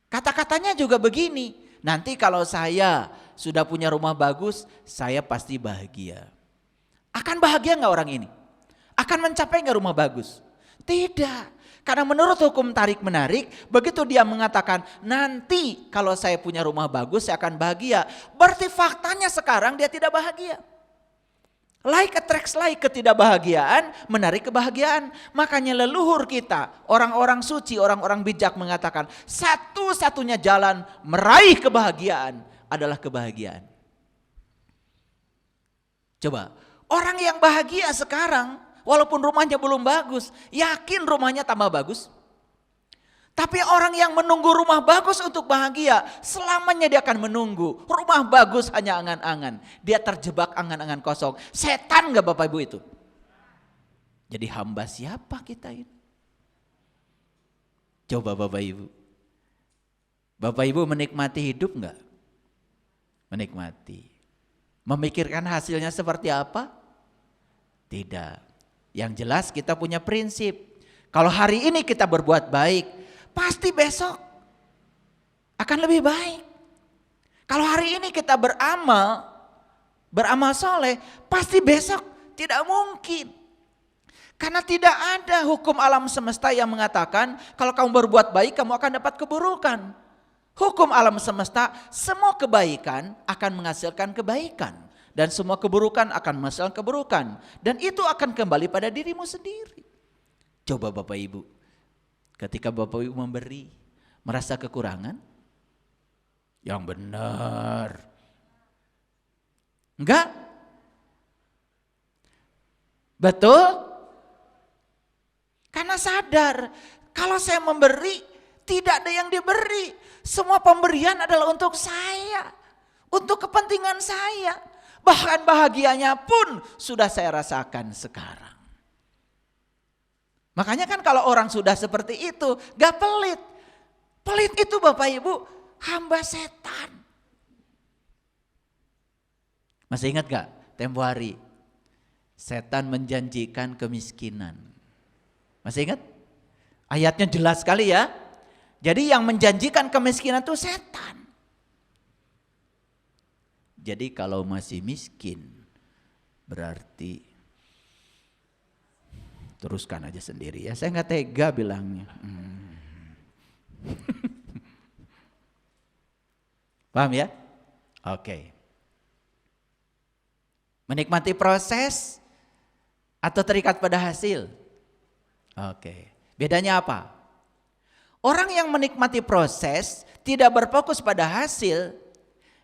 Kata-katanya juga begini, nanti kalau saya sudah punya rumah bagus, saya pasti bahagia. Akan bahagia nggak orang ini? Akan mencapai nggak rumah bagus? Tidak. Karena menurut hukum tarik menarik, begitu dia mengatakan nanti kalau saya punya rumah bagus saya akan bahagia. Berarti faktanya sekarang dia tidak bahagia. Like attracts like, ketidakbahagiaan menarik kebahagiaan. Makanya leluhur kita, orang-orang suci, orang-orang bijak mengatakan satu-satunya jalan meraih kebahagiaan adalah kebahagiaan. Coba, orang yang bahagia sekarang walaupun rumahnya belum bagus, yakin rumahnya tambah bagus? Tapi orang yang menunggu rumah bagus untuk bahagia, selamanya dia akan menunggu. Rumah bagus hanya angan-angan. Dia terjebak angan-angan kosong. Setan gak Bapak Ibu itu? Jadi hamba siapa kita ini? Coba Bapak Ibu. Bapak Ibu menikmati hidup gak? Menikmati. Memikirkan hasilnya seperti apa? Tidak. Yang jelas kita punya prinsip. Kalau hari ini kita berbuat baik, pasti besok akan lebih baik. Kalau hari ini kita beramal soleh, pasti besok tidak mungkin. Karena tidak ada hukum alam semesta yang mengatakan kalau kamu berbuat baik kamu akan dapat keburukan. Hukum alam semesta, semua kebaikan akan menghasilkan kebaikan. Dan semua keburukan akan menghasilkan keburukan. Dan itu akan kembali pada dirimu sendiri. Coba Bapak Ibu. Ketika Bapak Ibu memberi, merasa kekurangan? Yang benar. Enggak? Betul? Karena sadar, kalau saya memberi, tidak ada yang diberi. Semua pemberian adalah untuk saya. Untuk kepentingan saya. Bahkan bahagianya pun sudah saya rasakan sekarang. Makanya kan kalau orang sudah seperti itu, gak pelit. Pelit itu Bapak Ibu, hamba setan. Masih ingat gak tempo hari? Setan menjanjikan kemiskinan. Masih ingat? Ayatnya jelas sekali ya. Jadi yang menjanjikan kemiskinan itu setan. Jadi kalau masih miskin berarti teruskan aja sendiri ya. Saya nggak tega bilangnya. Paham ya? Oke. Menikmati proses atau terikat pada hasil? Oke. Bedanya apa? Orang yang menikmati proses tidak berfokus pada hasil,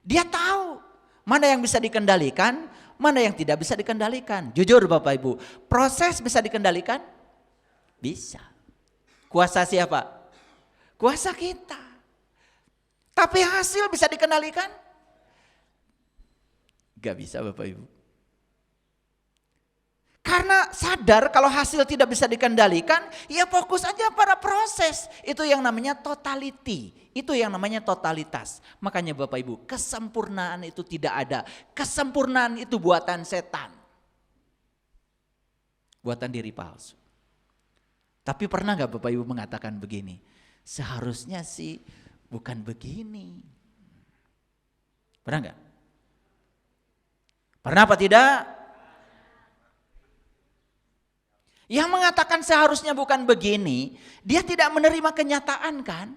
dia tahu mana yang bisa dikendalikan, mana yang tidak bisa dikendalikan. Jujur Bapak Ibu, proses bisa dikendalikan? Bisa. Kuasa siapa? Kuasa kita. Tapi hasil bisa dikendalikan? Gak bisa Bapak Ibu. Karena sadar kalau hasil tidak bisa dikendalikan, ya fokus aja pada proses. Itu yang namanya totality. Itu yang namanya totalitas. Makanya Bapak Ibu, kesempurnaan itu tidak ada. Kesempurnaan itu buatan setan. Buatan diri palsu. Tapi pernah gak Bapak Ibu mengatakan begini? Seharusnya sih bukan begini. Pernah gak? Pernah apa tidak? Yang mengatakan seharusnya bukan begini, dia tidak menerima kenyataan kan?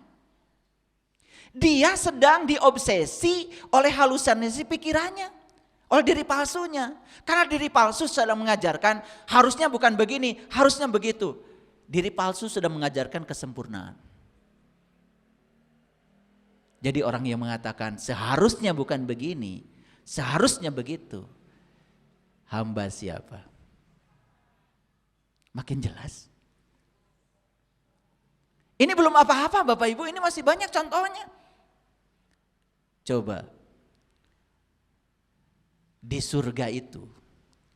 Dia sedang diobsesi oleh halusinasi pikirannya, oleh diri palsunya. Karena diri palsu sedang mengajarkan harusnya bukan begini, harusnya begitu. Diri palsu sudah mengajarkan kesempurnaan. Jadi orang yang mengatakan seharusnya bukan begini, seharusnya begitu. Hamba siapa? Makin jelas. Ini belum apa-apa Bapak Ibu, ini masih banyak contohnya. Coba. Di surga itu,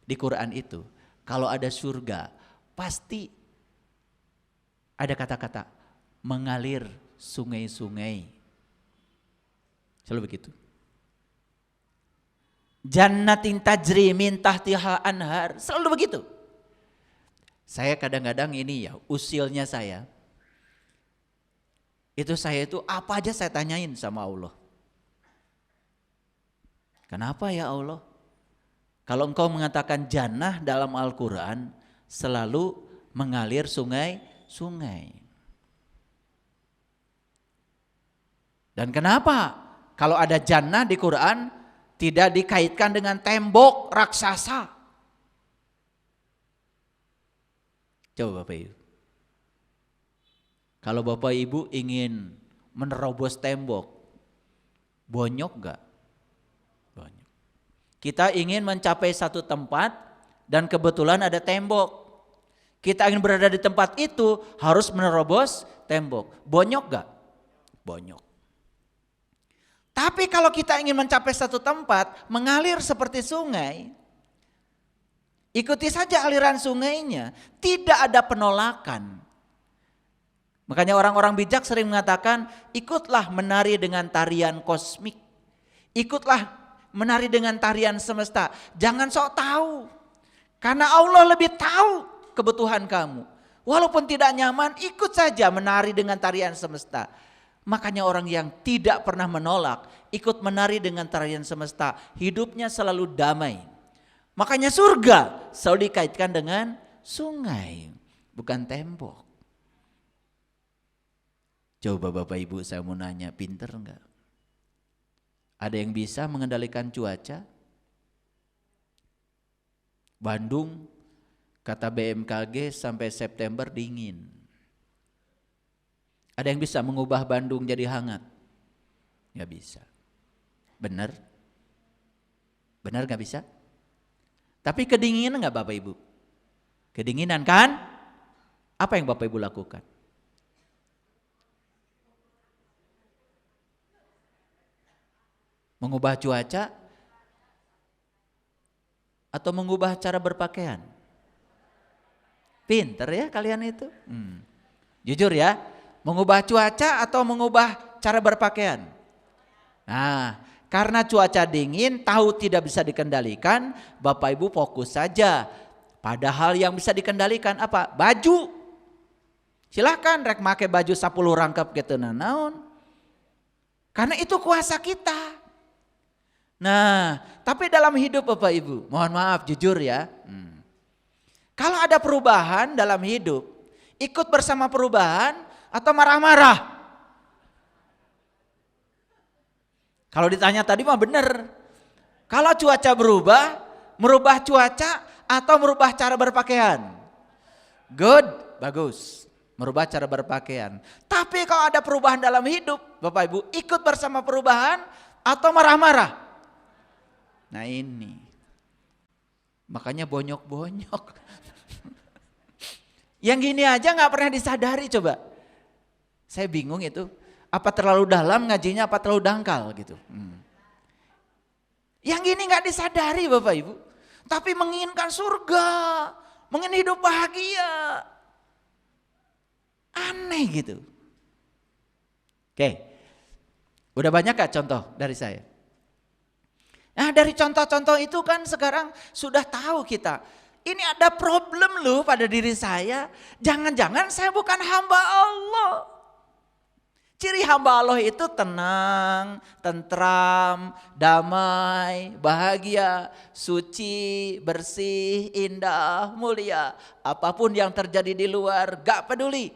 di Quran itu, kalau ada surga, pasti ada kata-kata mengalir sungai-sungai. Selalu begitu. Jannatin tajri min tahtiha anhar, selalu begitu. Saya kadang-kadang ini ya, usilnya saya. Itu saya itu apa aja saya tanyain sama Allah. Kenapa ya Allah? Kalau engkau mengatakan jannah dalam Al-Quran selalu mengalir sungai-sungai. Dan kenapa kalau ada jannah di Quran tidak dikaitkan dengan tembok raksasa? Coba Bapak Ibu. Kalau Bapak Ibu ingin menerobos tembok, bonyok gak? Bonyok. Kita ingin mencapai satu tempat dan kebetulan ada tembok. Kita ingin berada di tempat itu harus menerobos tembok. Bonyok gak? Bonyok. Tapi kalau kita ingin mencapai satu tempat, mengalir seperti sungai, ikuti saja aliran sungainya, tidak ada penolakan. Makanya orang-orang bijak sering mengatakan, ikutlah menari dengan tarian kosmik. Ikutlah menari dengan tarian semesta. Jangan sok tahu. Karena Allah lebih tahu kebutuhan kamu. Walaupun tidak nyaman, ikut saja menari dengan tarian semesta. Makanya orang yang tidak pernah menolak, ikut menari dengan tarian semesta, hidupnya selalu damai. Makanya surga selalu dikaitkan dengan sungai, bukan tembok. Coba Bapak Ibu saya mau nanya, pinter enggak? Ada yang bisa mengendalikan cuaca? Bandung kata BMKG sampai September dingin. Ada yang bisa mengubah Bandung jadi hangat? Gak bisa. Benar? Benar gak bisa? Tapi kedinginan gak Bapak Ibu? Kedinginan kan? Apa yang Bapak Ibu lakukan? Mengubah cuaca atau mengubah cara berpakaian? Pinter ya kalian itu. Jujur ya, mengubah cuaca atau mengubah cara berpakaian? Nah, karena cuaca dingin, tahu tidak bisa dikendalikan, Bapak Ibu fokus saja pada hal yang bisa dikendalikan. Apa? Baju. Silahkan rek make baju 10 rangkap gitu naon. Karena itu kuasa kita. Nah, tapi dalam hidup Bapak Ibu, mohon maaf jujur ya. Kalau ada perubahan dalam hidup, ikut bersama perubahan atau marah-marah? Kalau ditanya tadi mah benar. Kalau cuaca berubah, merubah cuaca atau merubah cara berpakaian? Good, bagus. Merubah cara berpakaian. Tapi kalau ada perubahan dalam hidup, Bapak Ibu, ikut bersama perubahan atau marah-marah? Nah ini. Makanya bonyok-bonyok. Yang gini aja gak pernah disadari coba. Saya bingung itu. Apa terlalu dalam ngajinya, apa terlalu dangkal gitu. Yang gini gak disadari Bapak Ibu. Tapi menginginkan surga. Menginginkan hidup bahagia. Aneh gitu. Oke. Udah banyak gak contoh dari saya? Nah dari contoh-contoh itu kan sekarang sudah tahu kita. Ini ada problem loh pada diri saya. Jangan-jangan saya bukan hamba Allah. Ciri hamba Allah itu tenang, tentram, damai, bahagia, suci, bersih, indah, mulia. Apapun yang terjadi di luar gak peduli.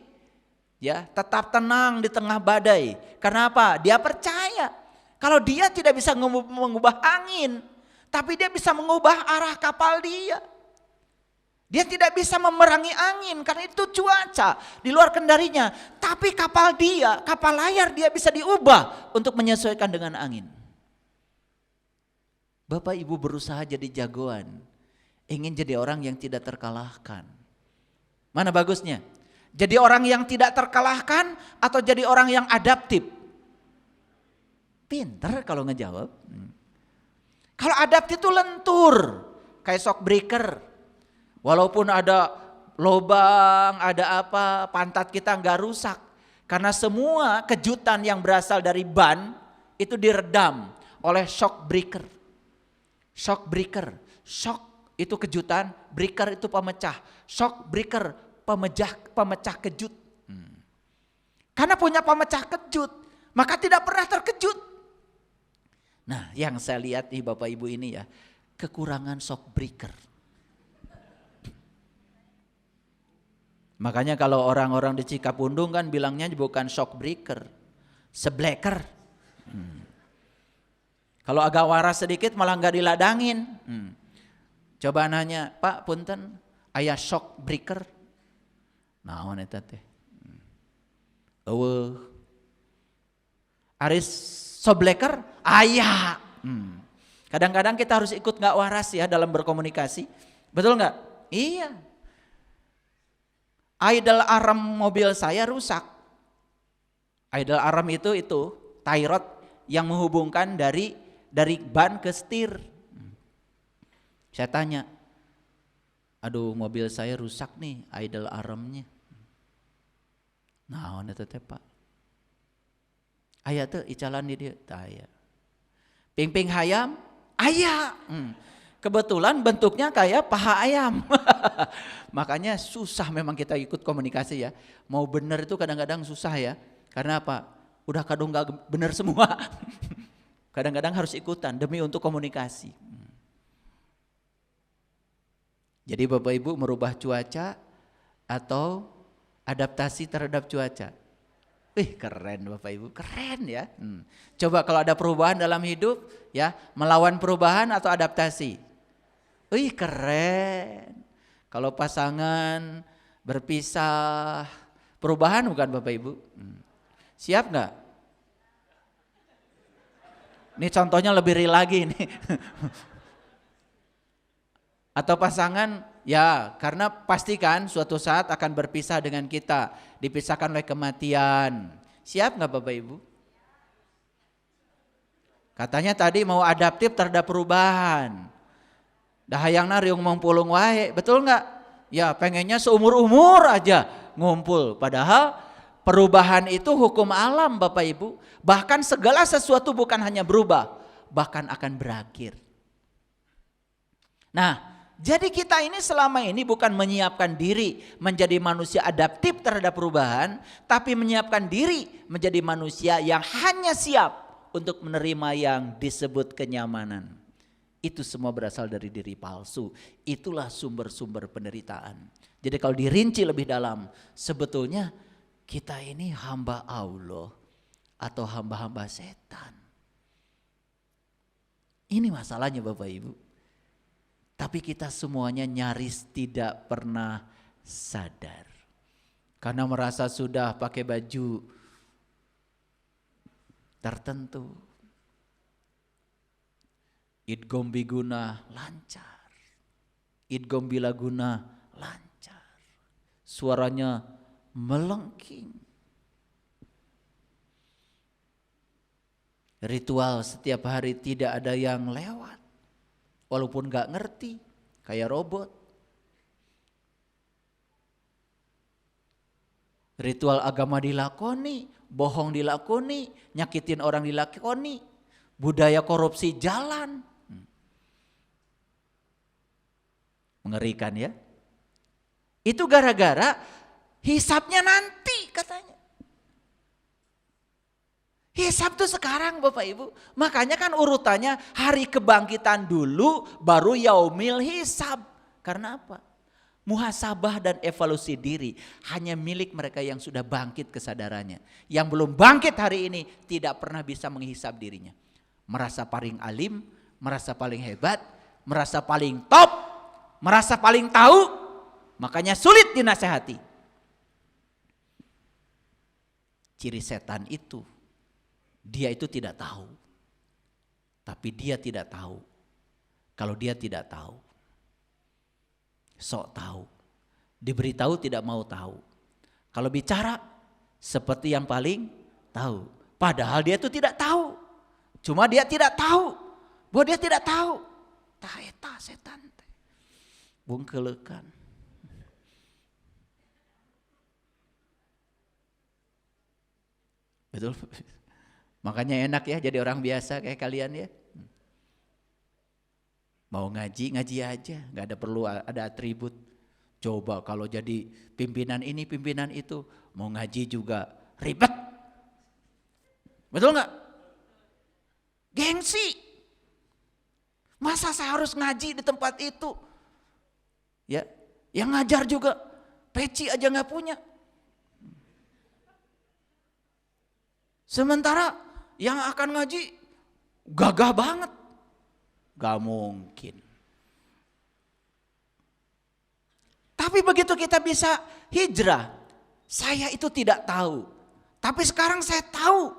Ya, tetap tenang di tengah badai. Kenapa? Dia percaya kalau dia tidak bisa mengubah angin, tapi dia bisa mengubah arah kapal dia. Dia tidak bisa memerangi angin karena itu cuaca di luar kendalinya. Tapi kapal dia, kapal layar dia bisa diubah untuk menyesuaikan dengan angin. Bapak Ibu berusaha jadi jagoan, ingin jadi orang yang tidak terkalahkan. Mana bagusnya? Jadi orang yang tidak terkalahkan atau jadi orang yang adaptif? Pinter kalau ngejawab. Kalau adaptif itu lentur, kayak shock breaker. Walaupun ada lobang, ada apa, pantat kita nggak rusak. Karena semua kejutan yang berasal dari ban itu diredam oleh shock breaker. Shock breaker, shock itu kejutan, breaker itu pemecah. Shock breaker pemecah kejut. Karena punya pemecah kejut, maka tidak pernah terkejut. Nah, yang saya lihat di Bapak Ibu ini ya, kekurangan shock breaker. Makanya kalau orang-orang di Cikapundung kan bilangnya bukan shock breaker, sebleker. Kalau agak waras sedikit malah nggak diladangin. Coba nanya, Pak punten, aya shock breaker? Naon eta teh? Eueuh. Aris sobleker? Aya. Kadang-kadang kita harus ikut nggak waras ya dalam berkomunikasi. Betul nggak? Iya. Idle arm mobil saya rusak. Idle arm itu tie rod yang menghubungkan dari ban ke setir. Saya tanya, aduh mobil saya rusak nih idle armnya. Naon eta teh Pak? Aya teh icalan di dieu? Tah aya. Ping-ping hayam? Aya. Kebetulan bentuknya kayak paha ayam. Makanya susah memang kita ikut komunikasi ya. Mau benar itu kadang-kadang susah ya. Karena apa? Udah kadung gak benar semua. Kadang-kadang harus ikutan demi untuk komunikasi. Jadi Bapak Ibu merubah cuaca atau adaptasi terhadap cuaca. Keren Bapak Ibu, keren ya. Coba kalau ada perubahan dalam hidup ya, melawan perubahan atau adaptasi. Keren. Kalau pasangan berpisah, perubahan bukan Bapak Ibu? Siap nggak? Ini contohnya lebih real lagi nih. Atau pasangan ya karena pastikan suatu saat akan berpisah dengan kita. Dipisahkan oleh kematian. Siap nggak Bapak Ibu? Katanya tadi mau adaptif terhadap perubahan. Dahayangna riung mengpulung wae, betul nggak? Ya pengennya seumur-umur aja ngumpul. Padahal perubahan itu hukum alam Bapak Ibu. Bahkan segala sesuatu bukan hanya berubah, bahkan akan berakhir. Nah, jadi kita ini selama ini bukan menyiapkan diri menjadi manusia adaptif terhadap perubahan, tapi menyiapkan diri menjadi manusia yang hanya siap untuk menerima yang disebut kenyamanan. Itu semua berasal dari diri palsu. Itulah sumber-sumber penderitaan. Jadi kalau dirinci lebih dalam, sebetulnya kita ini hamba Allah atau hamba-hamba setan. Ini masalahnya Bapak Ibu. Tapi kita semuanya nyaris tidak pernah sadar. Karena merasa sudah pakai baju tertentu. Idgom biguna lancar. Idgom bilaguna lancar. Suaranya melengking. Ritual setiap hari tidak ada yang lewat. Walaupun gak ngerti, kayak robot. Ritual agama dilakoni, bohong dilakoni, nyakitin orang dilakoni, budaya korupsi jalan. Mengerikan ya. Itu gara-gara hisapnya nanti katanya. Hisab tuh sekarang Bapak Ibu. Makanya kan urutannya hari kebangkitan dulu baru yaumil hisab. Karena apa? Muhasabah dan evaluasi diri hanya milik mereka yang sudah bangkit kesadarannya. Yang belum bangkit hari ini tidak pernah bisa menghisab dirinya. Merasa paling alim, merasa paling hebat, merasa paling top, merasa paling tahu. Makanya sulit dinasehati. Ciri setan itu. Dia itu tidak tahu, tapi dia tidak tahu. Kalau dia tidak tahu, sok tahu. Diberitahu tidak mau tahu. Kalau bicara seperti yang paling tahu. Padahal dia itu tidak tahu. Cuma dia tidak tahu. Bahwa dia tidak tahu. Tah eta setan teh. Bungkelekan. Betul. Makanya enak ya jadi orang biasa kayak kalian ya. Mau ngaji, ngaji aja. Gak ada perlu ada atribut. Coba kalau jadi pimpinan ini, pimpinan itu. Mau ngaji juga ribet. Betul gak? Gengsi. Masa saya harus ngaji di tempat itu? Ya, yang ngajar juga peci aja gak punya. Sementara yang akan ngaji gagah banget. Gak mungkin. Tapi begitu kita bisa hijrah, saya itu tidak tahu. Tapi sekarang saya tahu.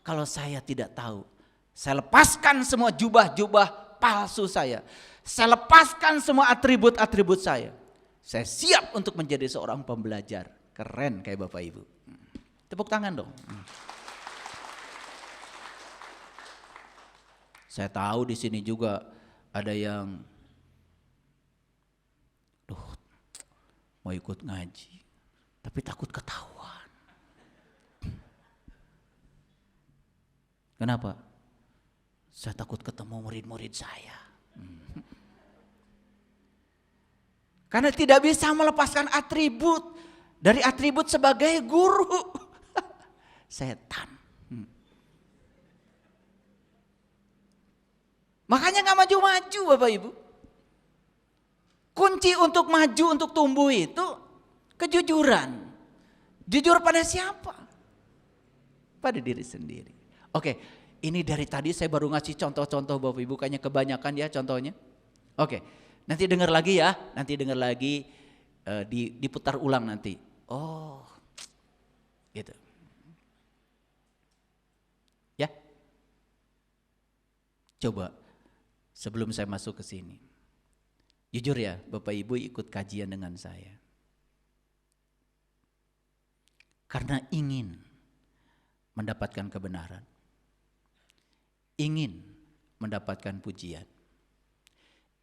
Kalau saya tidak tahu, saya lepaskan semua jubah-jubah palsu saya. Saya lepaskan semua atribut-atribut saya. Saya siap untuk menjadi seorang pembelajar. Keren kayak Bapak Ibu. Tepuk tangan dong. Saya tahu di sini juga ada yang mau ikut ngaji, tapi takut ketahuan. Kenapa? Saya takut ketemu murid-murid saya. Karena tidak bisa melepaskan atribut dari atribut sebagai guru. Setan. Makanya gak maju-maju Bapak Ibu. Kunci untuk maju, untuk tumbuh itu kejujuran. Jujur pada siapa? Pada diri sendiri. Oke, ini dari tadi saya baru ngasih contoh-contoh Bapak Ibu. Kayaknya kebanyakan ya contohnya. Oke, nanti dengar lagi ya. Nanti dengar lagi diputar ulang nanti. Oh, gitu. Ya. Coba. Sebelum saya masuk ke sini, jujur ya Bapak Ibu ikut kajian dengan saya. Karena ingin mendapatkan kebenaran. Ingin mendapatkan pujian.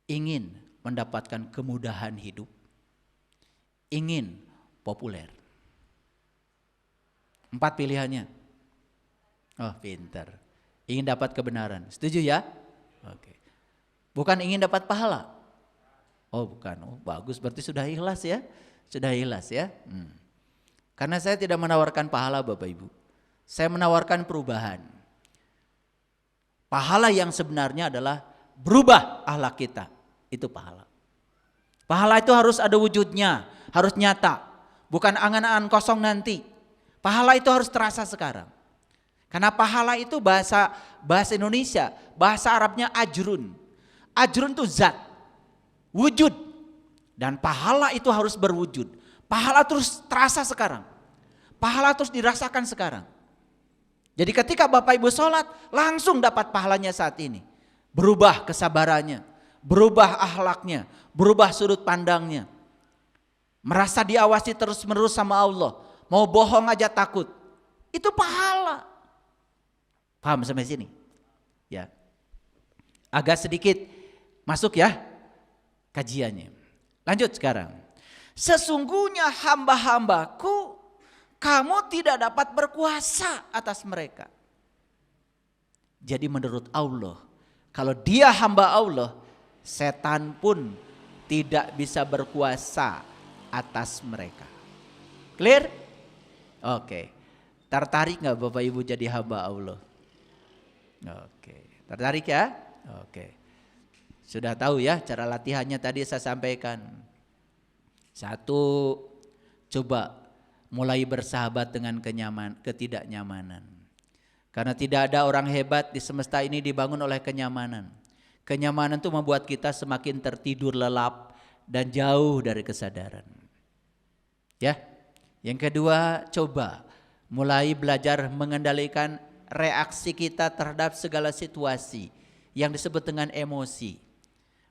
Ingin mendapatkan kemudahan hidup. Ingin populer. 4 pilihannya. Oh pintar. Ingin dapat kebenaran. Setuju ya? Oke. Bukan ingin dapat pahala. Oh bukan, oh bagus, berarti sudah ikhlas ya. Sudah ikhlas ya. Karena saya tidak menawarkan pahala Bapak Ibu. Saya menawarkan perubahan. Pahala yang sebenarnya adalah berubah akhlak kita. Itu pahala. Pahala itu harus ada wujudnya, harus nyata. Bukan angan-angan kosong nanti. Pahala itu harus terasa sekarang. Karena pahala itu bahasa Indonesia, bahasa Arabnya ajrun. Ajrun itu zat, wujud. Dan pahala itu harus berwujud. Pahala terus terasa sekarang. Pahala terus dirasakan sekarang. Jadi ketika Bapak Ibu sholat, langsung dapat pahalanya saat ini. Berubah kesabarannya, berubah akhlaknya, berubah sudut pandangnya. Merasa diawasi terus menerus sama Allah. Mau bohong aja takut. Itu pahala. Paham sampai sini? Ya. Agak sedikit masuk ya kajiannya. Lanjut sekarang. Sesungguhnya hamba-hambaku, kamu tidak dapat berkuasa atas mereka. Jadi menurut Allah, kalau dia hamba Allah, setan pun tidak bisa berkuasa atas mereka. Clear? Oke. Tertarik gak Bapak Ibu jadi hamba Allah? Oke. Tertarik ya? Oke. Sudah tahu ya cara latihannya tadi saya sampaikan. Satu, coba mulai bersahabat dengan ketidaknyamanan. Karena tidak ada orang hebat di semesta ini dibangun oleh kenyamanan. Kenyamanan itu membuat kita semakin tertidur lelap dan jauh dari kesadaran. Ya. Yang kedua, coba mulai belajar mengendalikan reaksi kita terhadap segala situasi yang disebut dengan emosi.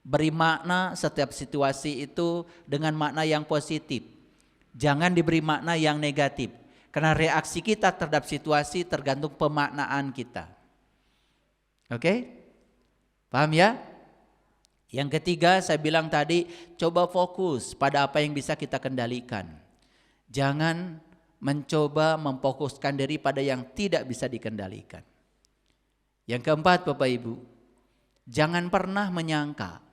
Beri makna setiap situasi itu dengan makna yang positif. Jangan diberi makna yang negatif. Karena reaksi kita terhadap situasi tergantung pemaknaan kita. Oke? Paham ya? Yang ketiga saya bilang tadi, coba fokus pada apa yang bisa kita kendalikan. Jangan mencoba memfokuskan diri pada yang tidak bisa dikendalikan. Yang keempat Bapak Ibu, jangan pernah menyangka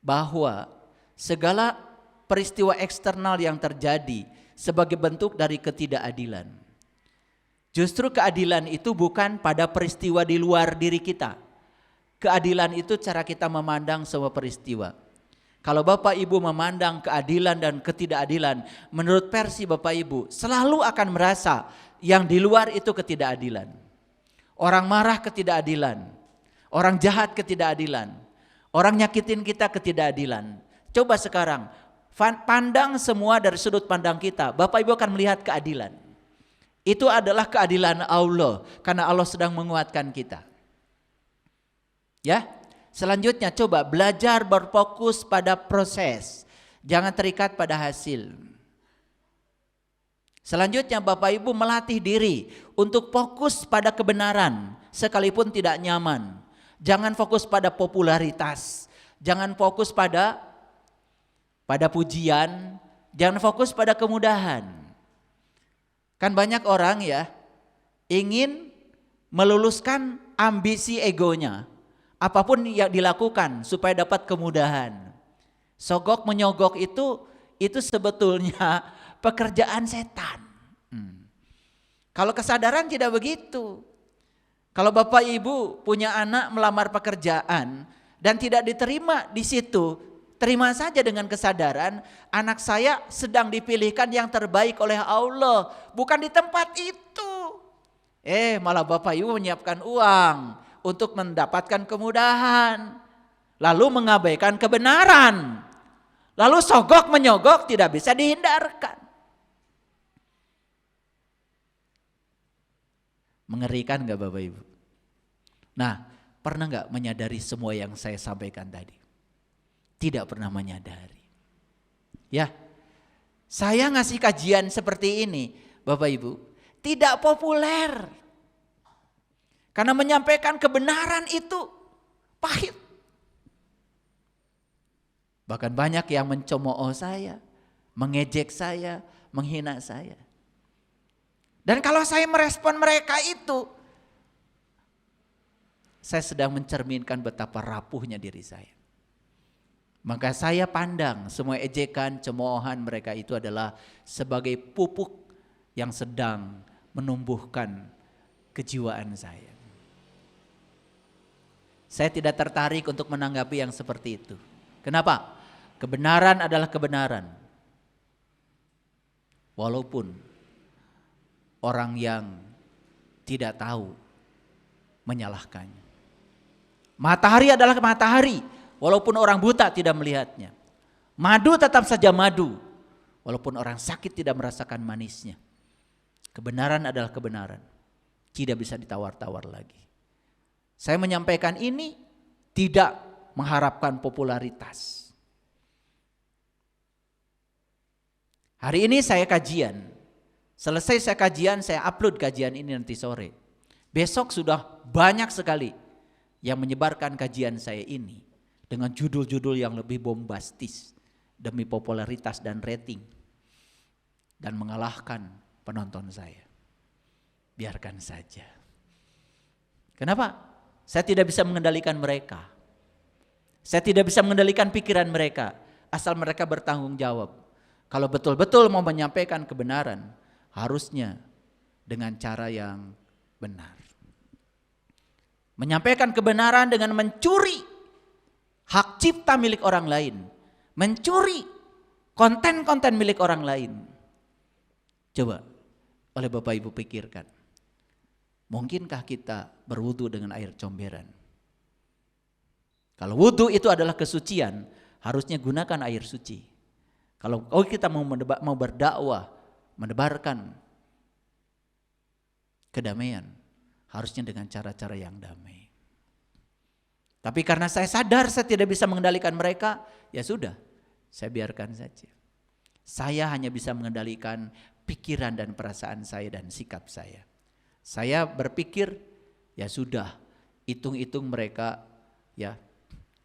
bahwa segala peristiwa eksternal yang terjadi sebagai bentuk dari ketidakadilan. Justru keadilan itu bukan pada peristiwa di luar diri kita. Keadilan itu cara kita memandang semua peristiwa. Kalau Bapak Ibu memandang keadilan dan ketidakadilan, menurut versi Bapak Ibu selalu akan merasa yang di luar itu ketidakadilan. Orang marah ketidakadilan, orang jahat ketidakadilan, orang nyakitin kita ketidakadilan. Coba sekarang pandang semua dari sudut pandang kita, Bapak Ibu akan melihat keadilan. Itu adalah keadilan Allah karena Allah sedang menguatkan kita. Ya. Selanjutnya coba belajar berfokus pada proses, jangan terikat pada hasil. Selanjutnya Bapak Ibu melatih diri untuk fokus pada kebenaran sekalipun tidak nyaman. Jangan fokus pada popularitas, jangan fokus pada pujian, jangan fokus pada kemudahan. Kan banyak orang ya ingin meluluskan ambisi egonya. Apapun yang dilakukan supaya dapat kemudahan. Sogok menyogok itu sebetulnya pekerjaan setan. Kalau kesadaran tidak begitu. Kalau Bapak Ibu punya anak melamar pekerjaan dan tidak diterima di situ, terima saja dengan kesadaran anak saya sedang dipilihkan yang terbaik oleh Allah, bukan di tempat itu. Malah Bapak Ibu menyiapkan uang untuk mendapatkan kemudahan, lalu mengabaikan kebenaran, lalu sogok menyogok tidak bisa dihindarkan. Mengerikan gak Bapak Ibu? Nah, pernah gak menyadari semua yang saya sampaikan tadi? Tidak pernah menyadari. Ya, saya ngasih kajian seperti ini Bapak Ibu, tidak populer. Karena menyampaikan kebenaran itu pahit. Bahkan banyak yang mencemooh saya, mengejek saya, menghina saya. Dan kalau saya merespon mereka itu, saya sedang mencerminkan betapa rapuhnya diri saya. Maka saya pandang semua ejekan, cemoohan mereka itu adalah sebagai pupuk yang sedang menumbuhkan kejiwaan saya. Saya tidak tertarik untuk menanggapi yang seperti itu. Kenapa? Kebenaran adalah kebenaran. Walaupun orang yang tidak tahu menyalahkannya. Matahari adalah matahari, walaupun orang buta tidak melihatnya. Madu tetap saja madu, walaupun orang sakit tidak merasakan manisnya. Kebenaran adalah kebenaran, tidak bisa ditawar-tawar lagi. Saya menyampaikan ini tidak mengharapkan popularitas. Hari ini saya kajian, selesai saya kajian, saya upload kajian ini nanti sore. Besok sudah banyak sekali yang menyebarkan kajian saya ini dengan judul-judul yang lebih bombastis demi popularitas dan rating dan mengalahkan penonton saya. Biarkan saja. Kenapa? Saya tidak bisa mengendalikan mereka. Saya tidak bisa mengendalikan pikiran mereka, asal mereka bertanggung jawab. Kalau betul-betul mau menyampaikan kebenaran, harusnya dengan cara yang benar. Menyampaikan kebenaran dengan mencuri hak cipta milik orang lain. Mencuri konten-konten milik orang lain. Coba oleh Bapak Ibu pikirkan. Mungkinkah kita berwudu dengan air comberan? Kalau wudu itu adalah kesucian, harusnya gunakan air suci. Kalau kita mau berdakwah, menebarkan kedamaian, harusnya dengan cara-cara yang damai. Tapi karena saya sadar saya tidak bisa mengendalikan mereka, ya sudah, saya biarkan saja. Saya hanya bisa mengendalikan pikiran dan perasaan saya dan sikap saya. Saya berpikir, ya sudah, hitung-hitung mereka ya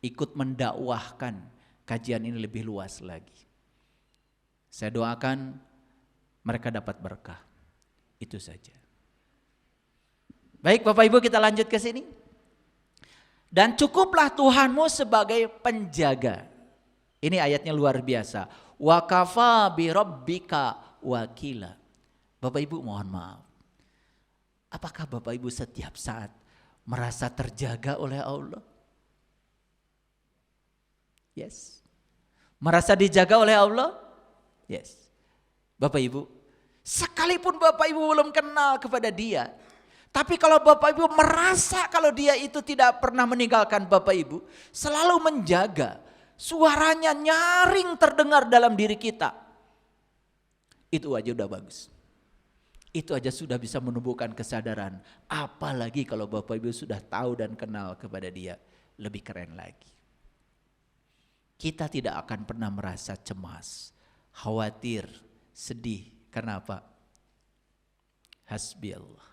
ikut mendakwahkan kajian ini lebih luas lagi. Saya doakan mereka dapat berkah. Itu saja. Baik Bapak Ibu, kita lanjut ke sini. Dan cukuplah Tuhanmu sebagai penjaga. Ini ayatnya luar biasa. Wa kafa bi rabbika wakila. Bapak Ibu mohon maaf. Apakah Bapak Ibu setiap saat merasa terjaga oleh Allah? Yes. Merasa dijaga oleh Allah? Yes. Bapak Ibu, sekalipun Bapak Ibu belum kenal kepada Dia, tapi kalau Bapak Ibu merasa kalau Dia itu tidak pernah meninggalkan Bapak Ibu, selalu menjaga, suaranya nyaring terdengar dalam diri kita, itu aja udah bagus. Itu aja sudah bisa menumbuhkan kesadaran. Apalagi kalau Bapak Ibu sudah tahu dan kenal kepada Dia, lebih keren lagi. Kita tidak akan pernah merasa cemas, khawatir, sedih. Karena apa? Hasbi Allah.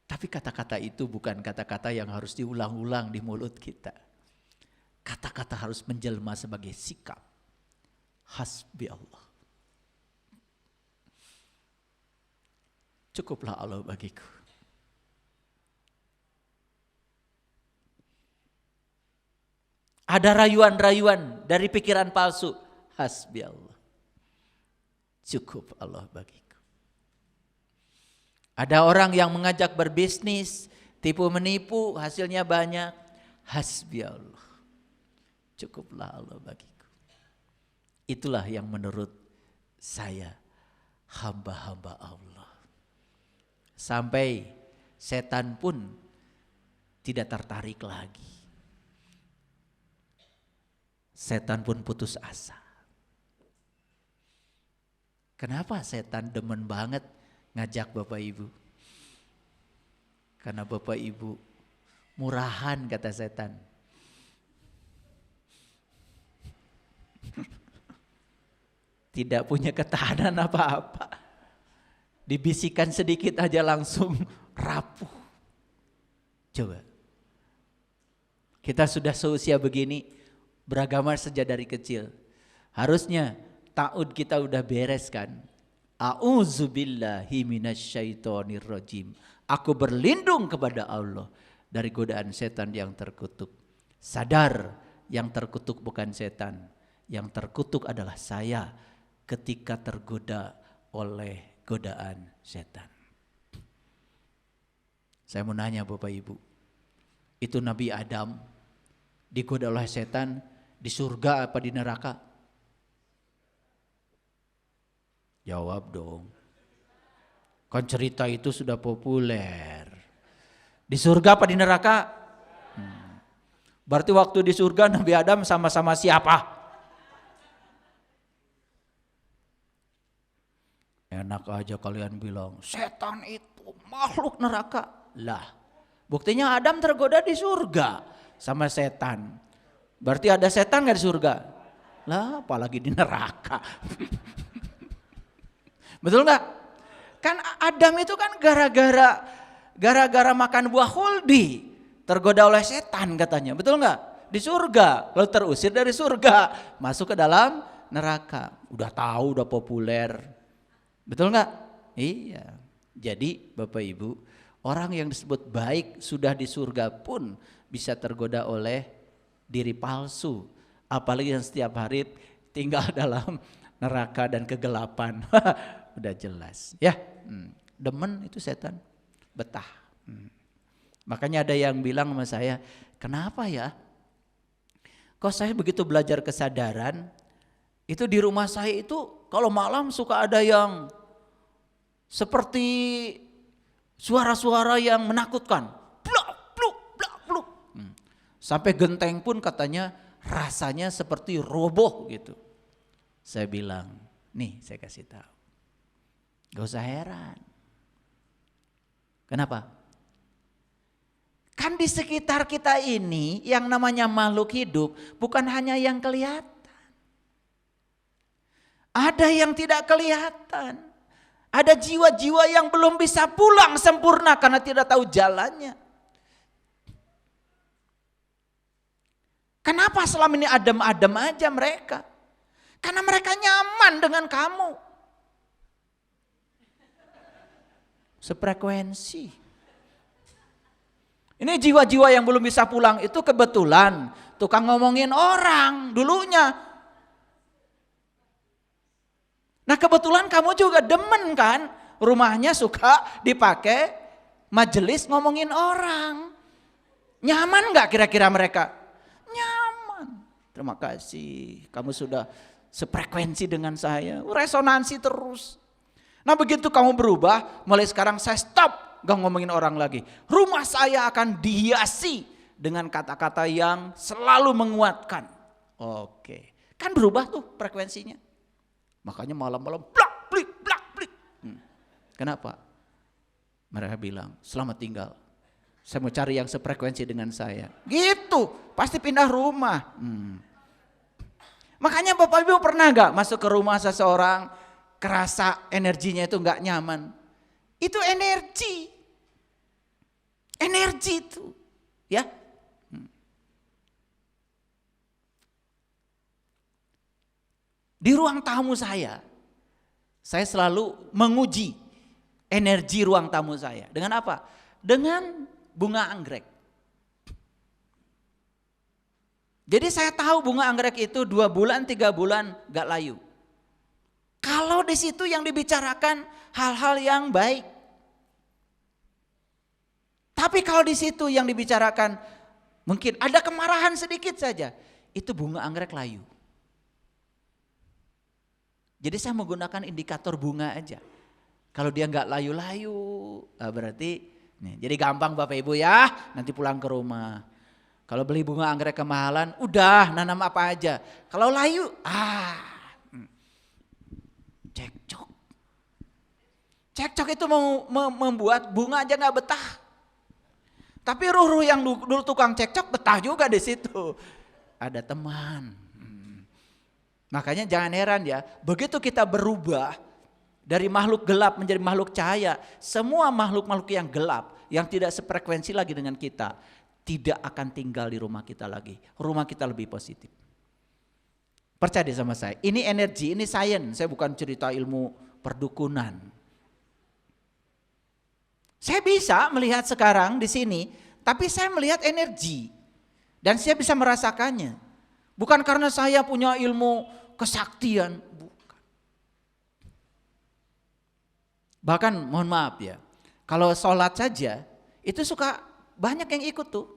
Tapi kata-kata itu bukan kata-kata yang harus diulang-ulang di mulut kita. Kata-kata harus menjelma sebagai sikap. Hasbi Allah. Cukuplah Allah bagiku. Ada rayuan-rayuan dari pikiran palsu. Hasbi Allah. Cukup Allah bagiku. Ada orang yang mengajak berbisnis, tipu menipu, hasilnya banyak. Hasbi Allah. Cukuplah Allah bagiku. Itulah yang menurut saya hamba-hamba Allah. Sampai setan pun tidak tertarik lagi. Setan pun putus asa. Kenapa setan demen banget ngajak Bapak Ibu? Karena Bapak Ibu murahan kata setan. Tidak punya ketahanan apa-apa. Dibisikkan sedikit aja langsung rapuh. Coba. Kita sudah seusia begini, beragama sejak dari kecil. Harusnya ta'ud kita udah beres kan. A'udzubillahi minasyaitonirrajim. Aku berlindung kepada Allah dari godaan setan yang terkutuk. Sadar, yang terkutuk bukan setan, yang terkutuk adalah saya ketika tergoda oleh godaan setan. Saya mau nanya Bapak Ibu, itu Nabi Adam digoda oleh setan di surga apa di neraka? Jawab dong. Kan cerita itu sudah populer. Di surga apa di neraka? Berarti waktu di surga Nabi Adam sama-sama siapa? Enak aja kalian bilang, setan itu makhluk neraka. Lah, buktinya Adam tergoda di surga sama setan. Berarti ada setan gak di surga? Lah, apalagi di neraka. Betul gak? Kan Adam itu kan gara-gara makan buah khuldi tergoda oleh setan katanya. Betul gak? Di surga, lalu terusir dari surga, masuk ke dalam neraka. Udah tahu, udah populer. Betul nggak? Iya. Jadi Bapak Ibu, orang yang disebut baik sudah di surga pun bisa tergoda oleh diri palsu. Apalagi yang setiap hari tinggal dalam neraka dan kegelapan. Udah jelas. Ya, demen itu setan, betah. Makanya ada yang bilang sama saya, kenapa ya? Kok saya begitu belajar kesadaran, itu di rumah saya itu kalau malam suka ada yang seperti suara-suara yang menakutkan. Blak, bluk, blak, bluk. Sampai genteng pun katanya rasanya seperti roboh gitu. Saya bilang, nih saya kasih tahu. Gak usah heran. Kenapa? Kan di sekitar kita ini yang namanya makhluk hidup bukan hanya yang kelihatan. Ada yang tidak kelihatan. Ada jiwa-jiwa yang belum bisa pulang sempurna karena tidak tahu jalannya. Kenapa selama ini adem-adem aja mereka? Karena mereka nyaman dengan kamu. Sefrekuensi. Ini jiwa-jiwa yang belum bisa pulang itu kebetulan tukang ngomongin orang dulunya. Nah kebetulan kamu juga demen kan, rumahnya suka dipakai majelis ngomongin orang. Nyaman gak kira-kira mereka? Nyaman. Terima kasih, kamu sudah sefrekuensi dengan saya, resonansi terus. Nah begitu kamu berubah, mulai sekarang saya stop gak ngomongin orang lagi. Rumah saya akan dihiasi dengan kata-kata yang selalu menguatkan. Oke, kan berubah tuh frekuensinya. Makanya malam-malam blak blik blak blik. Kenapa? Mereka bilang selamat tinggal. Saya mau cari yang sefrekuensi dengan saya. Gitu, pasti pindah rumah. Makanya Bapak Ibu pernah gak masuk ke rumah seseorang kerasa energinya itu gak nyaman? Itu energi. Energi itu, ya. Di ruang tamu saya selalu menguji energi ruang tamu saya. Dengan apa? Dengan bunga anggrek. Jadi saya tahu bunga anggrek itu 2 bulan, 3 bulan gak layu. Kalau di situ yang dibicarakan hal-hal yang baik. Tapi kalau di situ yang dibicarakan mungkin ada kemarahan sedikit saja, itu bunga anggrek layu. Jadi saya menggunakan indikator bunga aja. Kalau dia nggak layu-layu, berarti nih, jadi gampang Bapak Ibu ya, nanti pulang ke rumah. Kalau beli bunga anggrek kemahalan, udah nanam apa aja. Kalau layu, cekcok. Cekcok itu membuat bunga aja nggak betah. Tapi ruh-ruh yang dulu tukang cekcok betah juga di situ. Ada teman. Makanya jangan heran ya, begitu kita berubah dari makhluk gelap menjadi makhluk cahaya, semua makhluk-makhluk yang gelap, yang tidak sefrekuensi lagi dengan kita, tidak akan tinggal di rumah kita lagi. Rumah kita lebih positif. Percaya sama saya, ini energi, ini sains, saya bukan cerita ilmu perdukunan. Saya bisa melihat sekarang di sini, tapi saya melihat energi dan saya bisa merasakannya. Bukan karena saya punya ilmu kesaktian, bukan. Bahkan mohon maaf ya, kalau sholat saja itu suka banyak yang ikut tuh.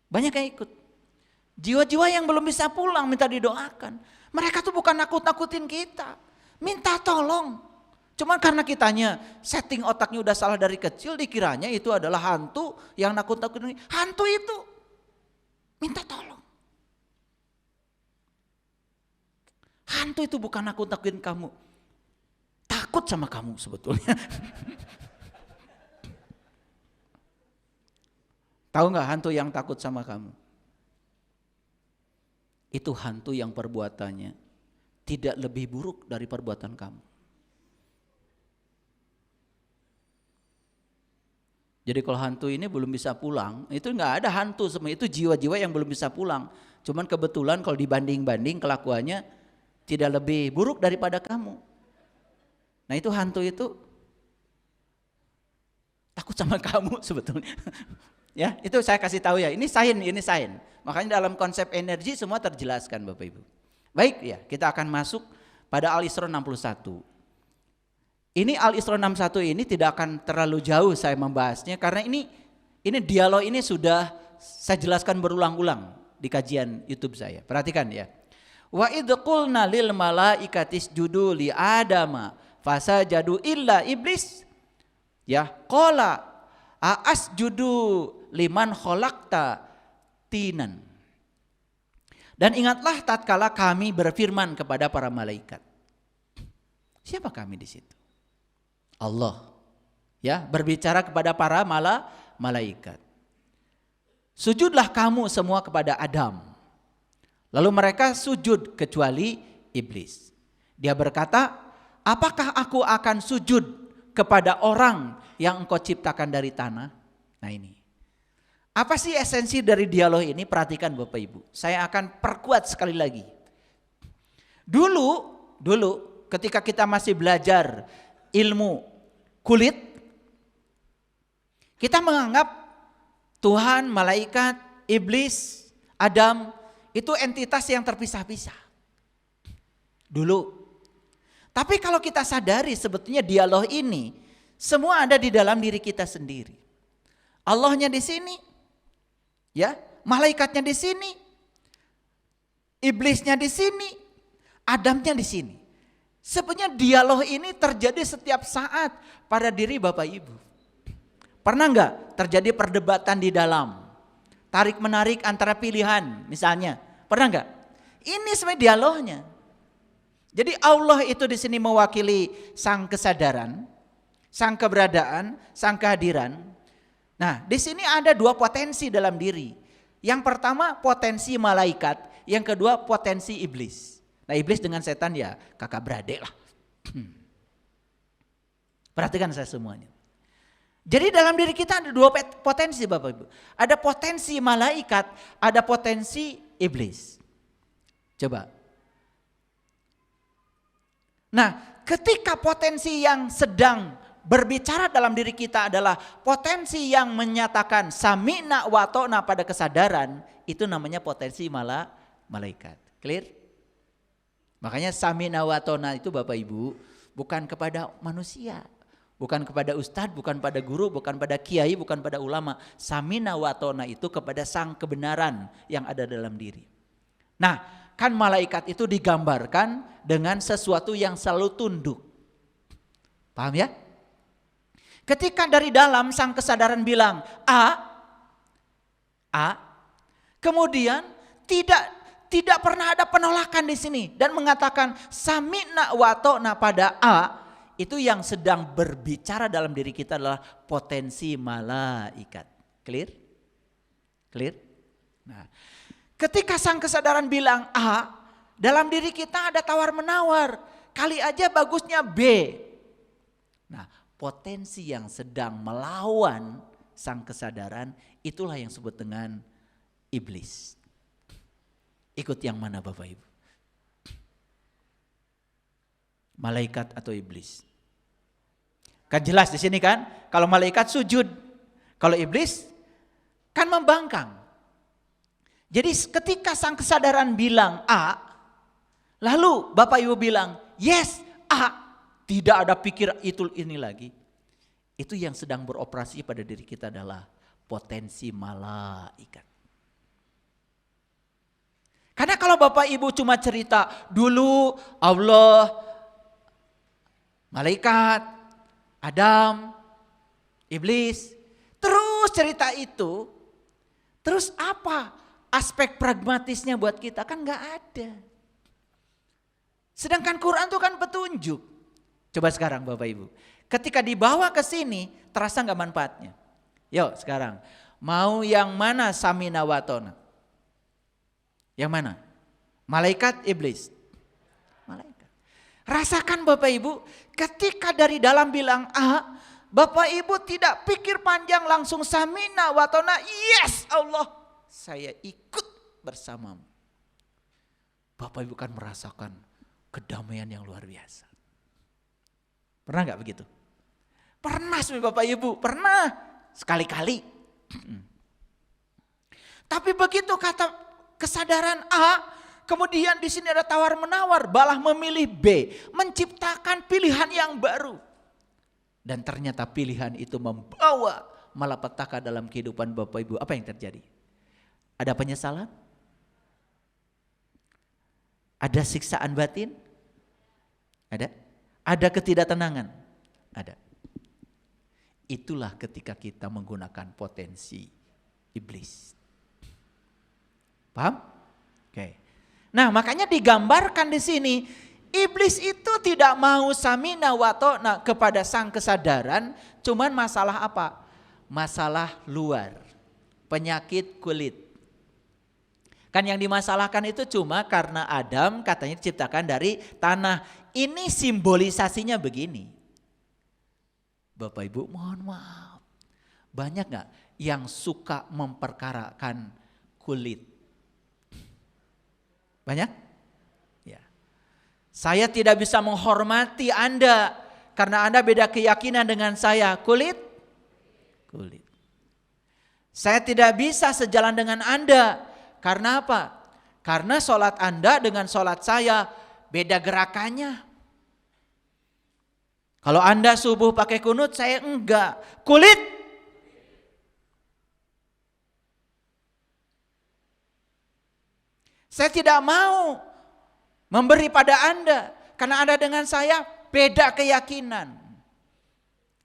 Banyak yang ikut. Jiwa-jiwa yang belum bisa pulang minta didoakan. Mereka tuh bukan nakut-nakutin kita. Minta tolong. Cuman karena kitanya setting otaknya udah salah dari kecil, dikiranya itu adalah hantu yang nakut-nakutin. Hantu itu minta tolong. Hantu itu bukan nakut-nakutin kamu. Takut sama kamu sebetulnya. Tahu nggak hantu yang takut sama kamu? Itu hantu yang perbuatannya tidak lebih buruk dari perbuatan kamu. Jadi kalau hantu ini belum bisa pulang, itu nggak ada hantu semua, itu jiwa-jiwa yang belum bisa pulang. Cuman kebetulan kalau dibanding-banding kelakuannya tidak lebih buruk daripada kamu. Nah itu hantu itu takut sama kamu sebetulnya. Ya, itu saya kasih tahu ya. Ini sains. Makanya dalam konsep energi semua terjelaskan Bapak Ibu. Baik ya, kita akan masuk pada Al-Isra 61. Ini Al-Isra 61 ini tidak akan terlalu jauh saya membahasnya karena ini dialog ini sudah saya jelaskan berulang-ulang di kajian YouTube saya. Perhatikan ya. Wa idz qulna lil malaikati isjudu li adama fasajadu illa iblis. Ya, qala asjudu liman khalaqta tinan. Dan ingatlah tatkala kami berfirman kepada para malaikat. Siapa kami di situ? Allah. Ya, berbicara kepada para malaikat. Sujudlah kamu semua kepada Adam. Lalu mereka sujud kecuali iblis. Dia berkata, apakah aku akan sujud kepada orang yang engkau ciptakan dari tanah? Nah ini. Apa sih esensi dari dialog ini? Perhatikan Bapak Ibu. Saya akan perkuat sekali lagi. Dulu ketika kita masih belajar ilmu kulit, kita menganggap Tuhan, malaikat, iblis, Adam itu entitas yang terpisah-pisah. Dulu. Tapi kalau kita sadari sebetulnya dialog ini semua ada di dalam diri kita sendiri. Allahnya di sini, ya, malaikatnya di sini, iblisnya di sini, Adamnya di sini. Sebenarnya dialog ini terjadi setiap saat pada diri Bapak Ibu. Pernah enggak terjadi perdebatan di dalam? Tarik menarik antara pilihan misalnya. Pernah enggak? Ini sebenarnya dialognya. Jadi Allah itu di sini mewakili sang kesadaran, sang keberadaan, sang kehadiran. Nah, di sini ada dua potensi dalam diri. Yang pertama potensi malaikat, yang kedua potensi iblis. Nah, iblis dengan setan ya kakak beradik lah. Perhatikan saya semuanya. Jadi dalam diri kita ada dua potensi Bapak Ibu. Ada potensi malaikat, ada potensi iblis. Coba. Nah, ketika potensi yang sedang berbicara dalam diri kita adalah potensi yang menyatakan sami'na wa ta'na pada kesadaran, itu namanya potensi malaikat. Clear? Makanya sami'na wa ta'na itu Bapak Ibu bukan kepada manusia, bukan kepada ustadz, bukan pada guru, bukan pada kiai, bukan pada ulama. Sami'na wa ta'na itu kepada sang kebenaran yang ada dalam diri. Nah, kan malaikat itu digambarkan dengan sesuatu yang selalu tunduk. Paham ya? Ketika dari dalam sang kesadaran bilang A, kemudian tidak pernah ada penolakan di sini dan mengatakan sami'na wa ta'na pada A, itu yang sedang berbicara dalam diri kita adalah potensi malaikat. Clear? Clear? Nah, ketika sang kesadaran bilang A, dalam diri kita ada tawar-menawar. Kali aja bagusnya B. Nah, potensi yang sedang melawan sang kesadaran itulah yang disebut dengan iblis. Ikut yang mana Bapak Ibu? Malaikat atau iblis? Kan jelas di sini kan, kalau malaikat sujud, kalau iblis kan membangkang. Jadi ketika sang kesadaran bilang A, lalu Bapak Ibu bilang yes A, tidak ada pikir itu ini lagi. Itu yang sedang beroperasi pada diri kita adalah potensi malaikat. Karena kalau Bapak Ibu cuma cerita dulu Allah, malaikat, Adam, iblis, terus cerita itu, terus apa aspek pragmatisnya buat kita? Kan gak ada. Sedangkan Quran itu kan petunjuk. Coba sekarang Bapak Ibu, ketika dibawa ke sini terasa gak manfaatnya? Yuk sekarang, mau yang mana samina watona? Yang mana? Malaikat, iblis? Malaikat. Rasakan Bapak Ibu, ketika dari dalam bilang A, Bapak Ibu tidak pikir panjang, langsung samina watona, yes Allah, saya ikut bersamamu. Bapak Ibu kan merasakan kedamaian yang luar biasa. Pernah gak begitu? Pernah Bapak Ibu, pernah sekali-kali. Tapi begitu kata kesadaran A, kemudian di sini ada tawar-menawar, balah memilih B, menciptakan pilihan yang baru. Dan ternyata pilihan itu membawa malapetaka dalam kehidupan Bapak Ibu. Apa yang terjadi? Ada penyesalan? Ada siksaan batin? Ada? Ada ketidaktenangan? Ada. Itulah ketika kita menggunakan potensi iblis. Paham? Oke. Nah, makanya digambarkan di sini, iblis itu tidak mau samina watona kepada sang kesadaran, cuman masalah apa? Masalah luar, penyakit kulit. Kan yang dimasalahkan itu cuma karena Adam katanya diciptakan dari tanah. Ini simbolisasinya begini. Bapak Ibu mohon maaf, banyak gak yang suka memperkarakan kulit? Banyak? Ya. Saya tidak bisa menghormati Anda karena Anda beda keyakinan dengan saya. Kulit? Kulit. Saya tidak bisa sejalan dengan Anda. Karena apa? Karena sholat Anda dengan sholat saya beda gerakannya. Kalau Anda subuh pakai kunut, saya enggak. Kulit? Saya tidak mau memberi pada Anda karena Anda dengan saya beda keyakinan.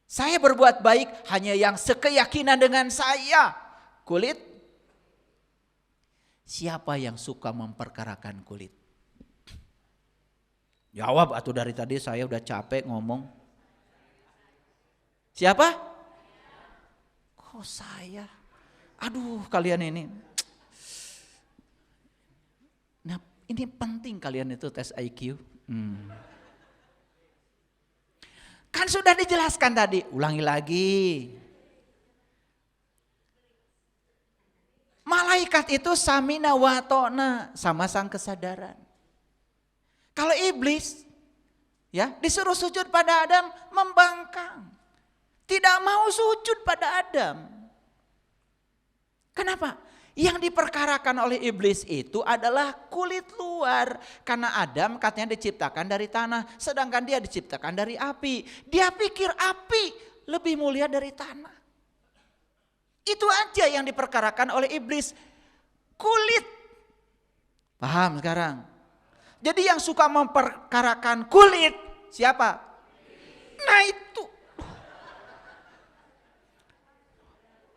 Saya berbuat baik hanya yang sekeyakinan dengan saya. Kulit? Siapa yang suka memperkarakan kulit? Jawab atuh, dari tadi saya udah capek ngomong. Siapa? Kok saya? Aduh, kalian ini. Nah, ini penting kalian itu tes IQ. Kan sudah dijelaskan tadi, ulangi lagi. Malaikat itu samina watona, sama sang kesadaran. Kalau iblis ya disuruh sujud pada Adam, membangkang. Tidak mau sujud pada Adam. Kenapa? Yang diperkarakan oleh iblis itu adalah kulit luar. Karena Adam katanya diciptakan dari tanah, sedangkan dia diciptakan dari api. Dia pikir api lebih mulia dari tanah. Itu aja yang diperkarakan oleh iblis. Kulit. Paham sekarang? Jadi yang suka memperkarakan kulit siapa? Nah itu.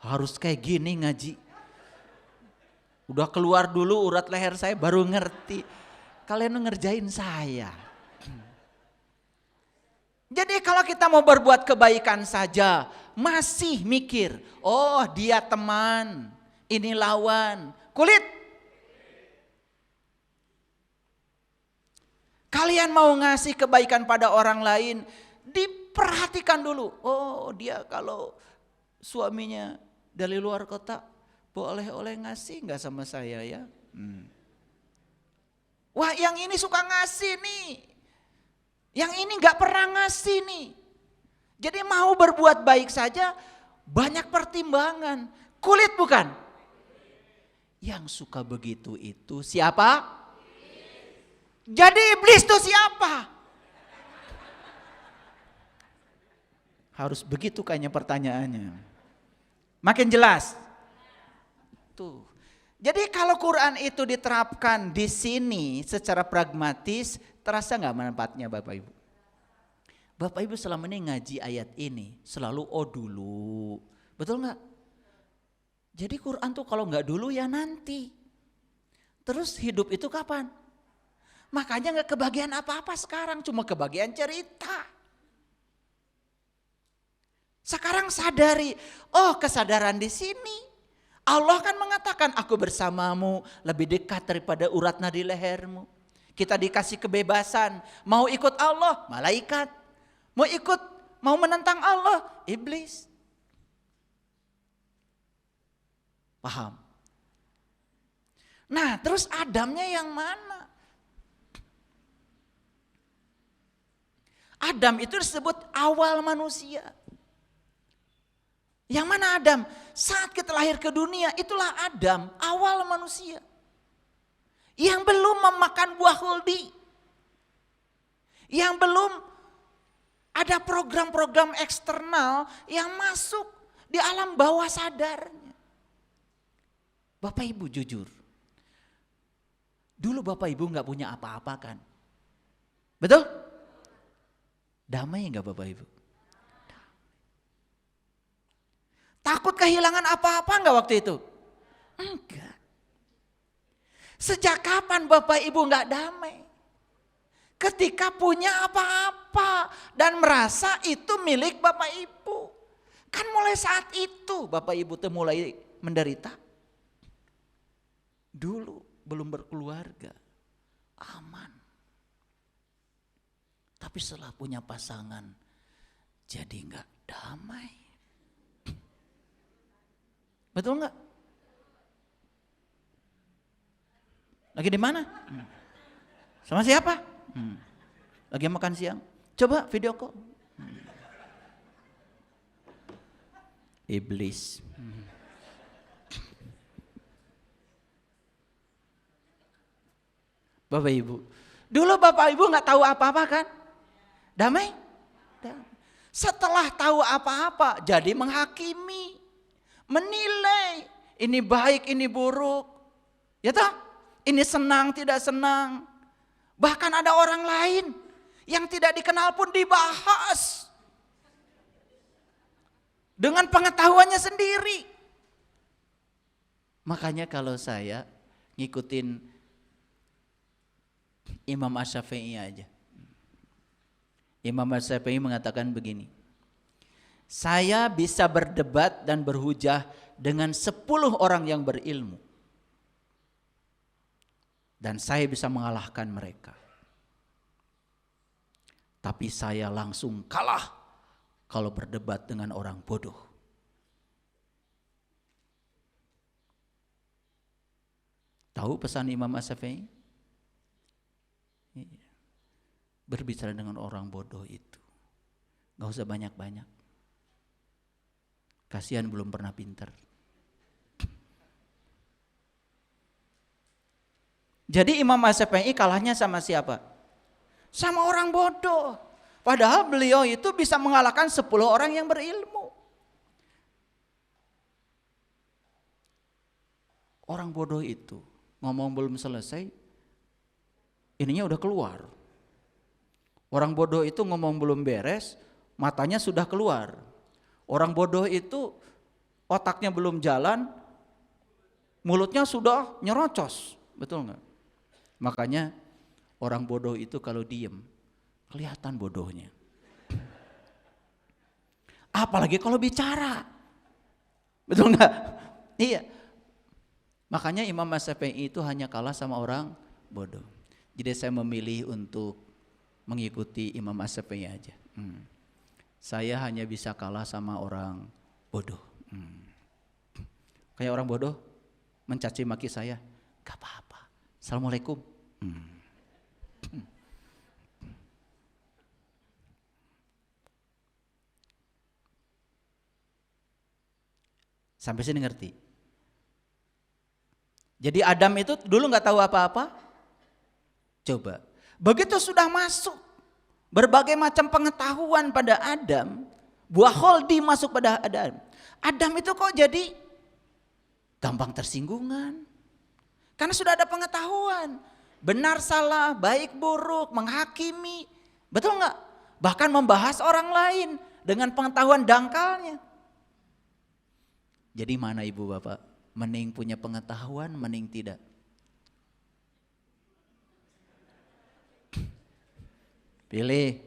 Harus kayak gini ngaji. Udah keluar dulu urat leher saya baru ngerti. Kalian ngerjain saya. Jadi kalau kita mau berbuat kebaikan saja masih mikir, oh dia teman, ini lawan. Kulit. Kalian mau ngasih kebaikan pada orang lain, diperhatikan dulu. Oh dia kalau suaminya dari luar kota, boleh ngasih nggak sama saya ya? Wah yang ini suka ngasih nih. Yang ini gak pernah ngasih nih. Jadi mau berbuat baik saja banyak pertimbangan. Kulit bukan? Yang suka begitu itu siapa? Jadi iblis itu siapa? Harus begitu kayaknya pertanyaannya. Makin jelas. Tuh. Jadi kalau Quran itu diterapkan di sini secara pragmatis, terasa nggak manfaatnya Bapak Ibu? Bapak Ibu selama ini ngaji ayat ini selalu dulu, betul nggak? Jadi Quran tuh kalau nggak dulu ya nanti. Terus hidup itu kapan? Makanya nggak kebagian apa-apa sekarang, cuma kebagian cerita. Sekarang sadari, kesadaran di sini. Allah kan mengatakan aku bersamamu lebih dekat daripada urat nadi lehermu. Kita dikasih kebebasan, mau ikut Allah, malaikat. Mau menentang Allah, iblis. Paham? Nah, terus Adamnya yang mana? Adam itu disebut awal manusia. Yang mana Adam? Saat kita lahir ke dunia, itulah Adam, awal manusia. Yang belum memakan buah huldi. Yang belum ada program-program eksternal yang masuk di alam bawah sadarnya. Bapak Ibu jujur. Dulu Bapak Ibu gak punya apa-apa kan? Betul? Damai gak Bapak Ibu? Takut kehilangan apa-apa enggak waktu itu? Enggak. Sejak kapan Bapak Ibu enggak damai? Ketika punya apa-apa dan merasa itu milik Bapak Ibu. Kan mulai saat itu Bapak Ibu tuh mulai menderita. Dulu belum berkeluarga, aman. Tapi setelah punya pasangan jadi enggak damai. Betul enggak? Lagi di mana? Sama siapa? Lagi makan siang. Coba video call. Iblis. Bapak Ibu. Dulu Bapak Ibu nggak tahu apa-apa kan? Damai? Damai. Setelah tahu apa-apa jadi menghakimi. Menilai ini baik, ini buruk. Ya toh? Ini senang, tidak senang. Bahkan ada orang lain yang tidak dikenal pun dibahas. Dengan pengetahuannya sendiri. Makanya kalau saya ngikutin Imam Asy-Syafi'i aja. Imam Asy-Syafi'i mengatakan begini. Saya bisa berdebat dan berhujah dengan 10 orang yang berilmu. Dan saya bisa mengalahkan mereka. Tapi saya langsung kalah kalau berdebat dengan orang bodoh. Tahu pesan Imam Asy-Syafi'i? Berbicara dengan orang bodoh itu gak usah banyak-banyak. Kasihan belum pernah pintar. Jadi Imam Asy-Syafi'i kalahnya sama siapa? Sama orang bodoh. Padahal beliau itu bisa mengalahkan 10 orang yang berilmu. Orang bodoh itu ngomong belum selesai, ininya udah keluar. Orang bodoh itu ngomong belum beres, matanya sudah keluar. Orang bodoh itu otaknya belum jalan, mulutnya sudah nyerocos, betul nggak? Makanya orang bodoh itu kalau diem kelihatan bodohnya. Apalagi kalau bicara, betul nggak? Iya. Makanya Imam Asy-Syafi'i itu hanya kalah sama orang bodoh. Jadi saya memilih untuk mengikuti Imam Asy-Syafi'i aja. Saya hanya bisa kalah sama orang bodoh. Kayak orang bodoh mencaci maki saya, gak apa-apa. Assalamualaikum. Sampai sini ngerti? Jadi Adam itu dulu nggak tahu apa-apa. Coba, begitu sudah masuk berbagai macam pengetahuan pada Adam, buah holdi masuk pada Adam. Adam itu kok jadi gampang tersinggungan? Karena sudah ada pengetahuan, benar salah, baik buruk, menghakimi, betul nggak? Bahkan membahas orang lain dengan pengetahuan dangkalnya. Jadi mana ibu bapak? Mending punya pengetahuan, mending tidak? Pilih.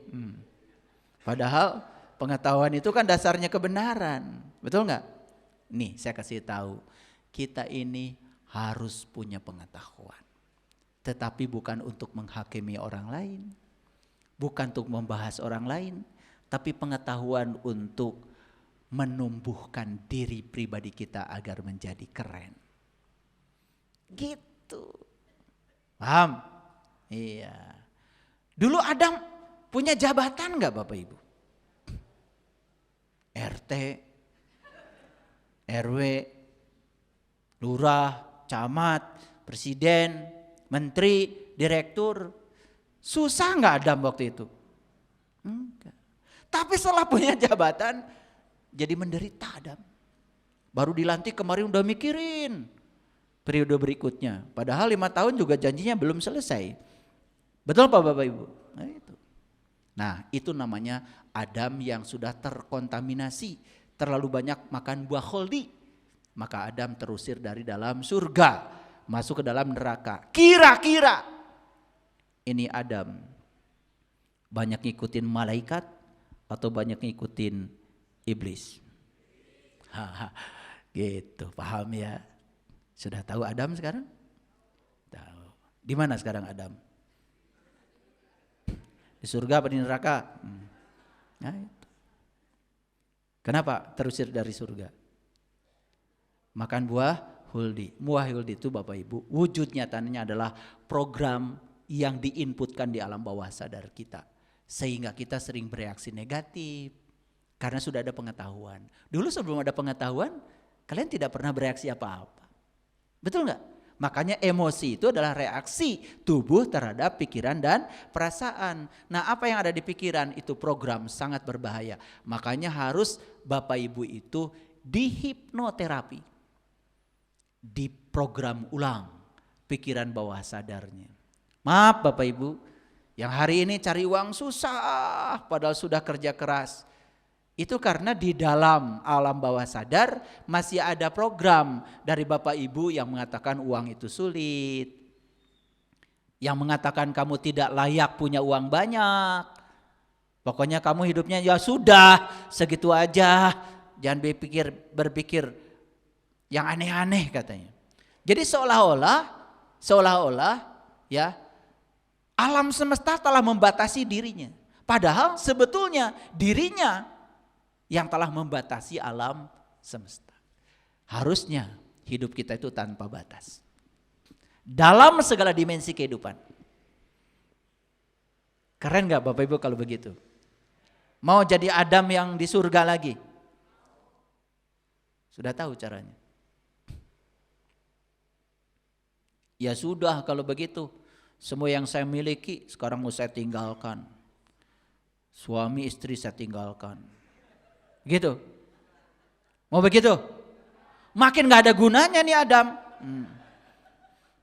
Padahal pengetahuan itu kan dasarnya kebenaran, betul nggak? Nih saya kasih tahu, kita ini harus punya pengetahuan, tetapi bukan untuk menghakimi orang lain, bukan untuk membahas orang lain, tapi pengetahuan untuk menumbuhkan diri pribadi kita agar menjadi keren. Gitu. Paham? Iya. Dulu Adam punya jabatan enggak Bapak Ibu? RT, RW, lurah, camat, presiden, menteri, direktur. Susah enggak Adam waktu itu? Enggak. Tapi setelah punya jabatan jadi menderita Adam. Baru dilantik kemarin udah mikirin periode berikutnya. Padahal 5 tahun juga janjinya belum selesai. Betul Pak Bapak Ibu? Nah itu namanya Adam yang sudah terkontaminasi. Terlalu banyak makan buah holdi. Maka Adam terusir dari dalam surga. Masuk ke dalam neraka. Kira-kira ini Adam banyak ngikutin malaikat atau banyak ngikutin iblis? Gitu, paham ya? Sudah tahu Adam sekarang? Tahu. Di mana sekarang Adam? Di surga apa di neraka? Nah, itu. Kenapa terusir dari surga? Makan buah huldi. Buah huldi itu Bapak Ibu, wujud nyatanya adalah program yang diinputkan di alam bawah sadar kita. Sehingga kita sering bereaksi negatif. Karena sudah ada pengetahuan. Dulu sebelum ada pengetahuan, kalian tidak pernah bereaksi apa-apa. Betul nggak? Makanya emosi itu adalah reaksi tubuh terhadap pikiran dan perasaan. Nah apa yang ada di pikiran itu program sangat berbahaya. Makanya harus Bapak Ibu itu dihipnoterapi. Diprogram ulang pikiran bawah sadarnya. Maaf Bapak Ibu, yang hari ini cari uang susah padahal sudah kerja keras. Itu karena di dalam alam bawah sadar masih ada program dari Bapak Ibu yang mengatakan uang itu sulit. Yang mengatakan kamu tidak layak punya uang banyak. Pokoknya kamu hidupnya ya sudah segitu aja. Jangan berpikir yang aneh-aneh katanya. Jadi seolah-olah ya alam semesta telah membatasi dirinya. Padahal sebetulnya dirinya yang telah membatasi alam semesta. Harusnya hidup kita itu tanpa batas. Dalam segala dimensi kehidupan. Keren gak Bapak Ibu kalau begitu? Mau jadi Adam yang di surga lagi? Sudah tahu caranya? Ya sudah kalau begitu. Semua yang saya miliki sekarang mau saya tinggalkan. Suami istri saya tinggalkan. Gitu. Mau begitu? Makin gak ada gunanya nih Adam.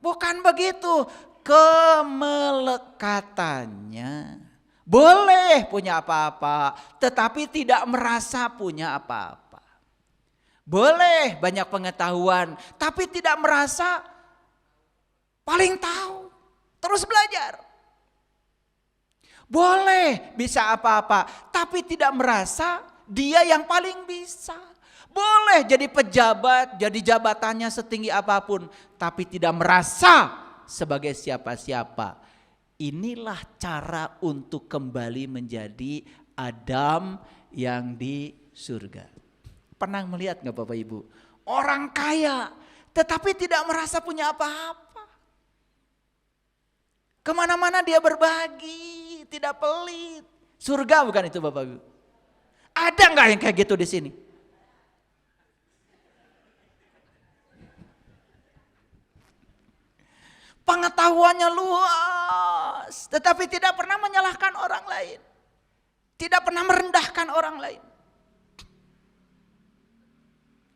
Bukan begitu. Kemelekatannya. Boleh punya apa-apa. Tetapi tidak merasa punya apa-apa. Boleh banyak pengetahuan. Tapi tidak merasa paling tahu. Terus belajar. Boleh bisa apa-apa. Tapi tidak merasa dia yang paling bisa. Boleh jadi pejabat, jadi jabatannya setinggi apapun, tapi tidak merasa sebagai siapa-siapa. Inilah cara untuk kembali menjadi Adam yang di surga. Pernah melihat gak Bapak Ibu? Orang kaya, tetapi tidak merasa punya apa-apa. Kemana-mana dia berbagi, tidak pelit. Surga bukan itu Bapak Ibu? Ada nggak yang kayak gitu di sini? Pengetahuannya luas, tetapi tidak pernah menyalahkan orang lain. Tidak pernah merendahkan orang lain.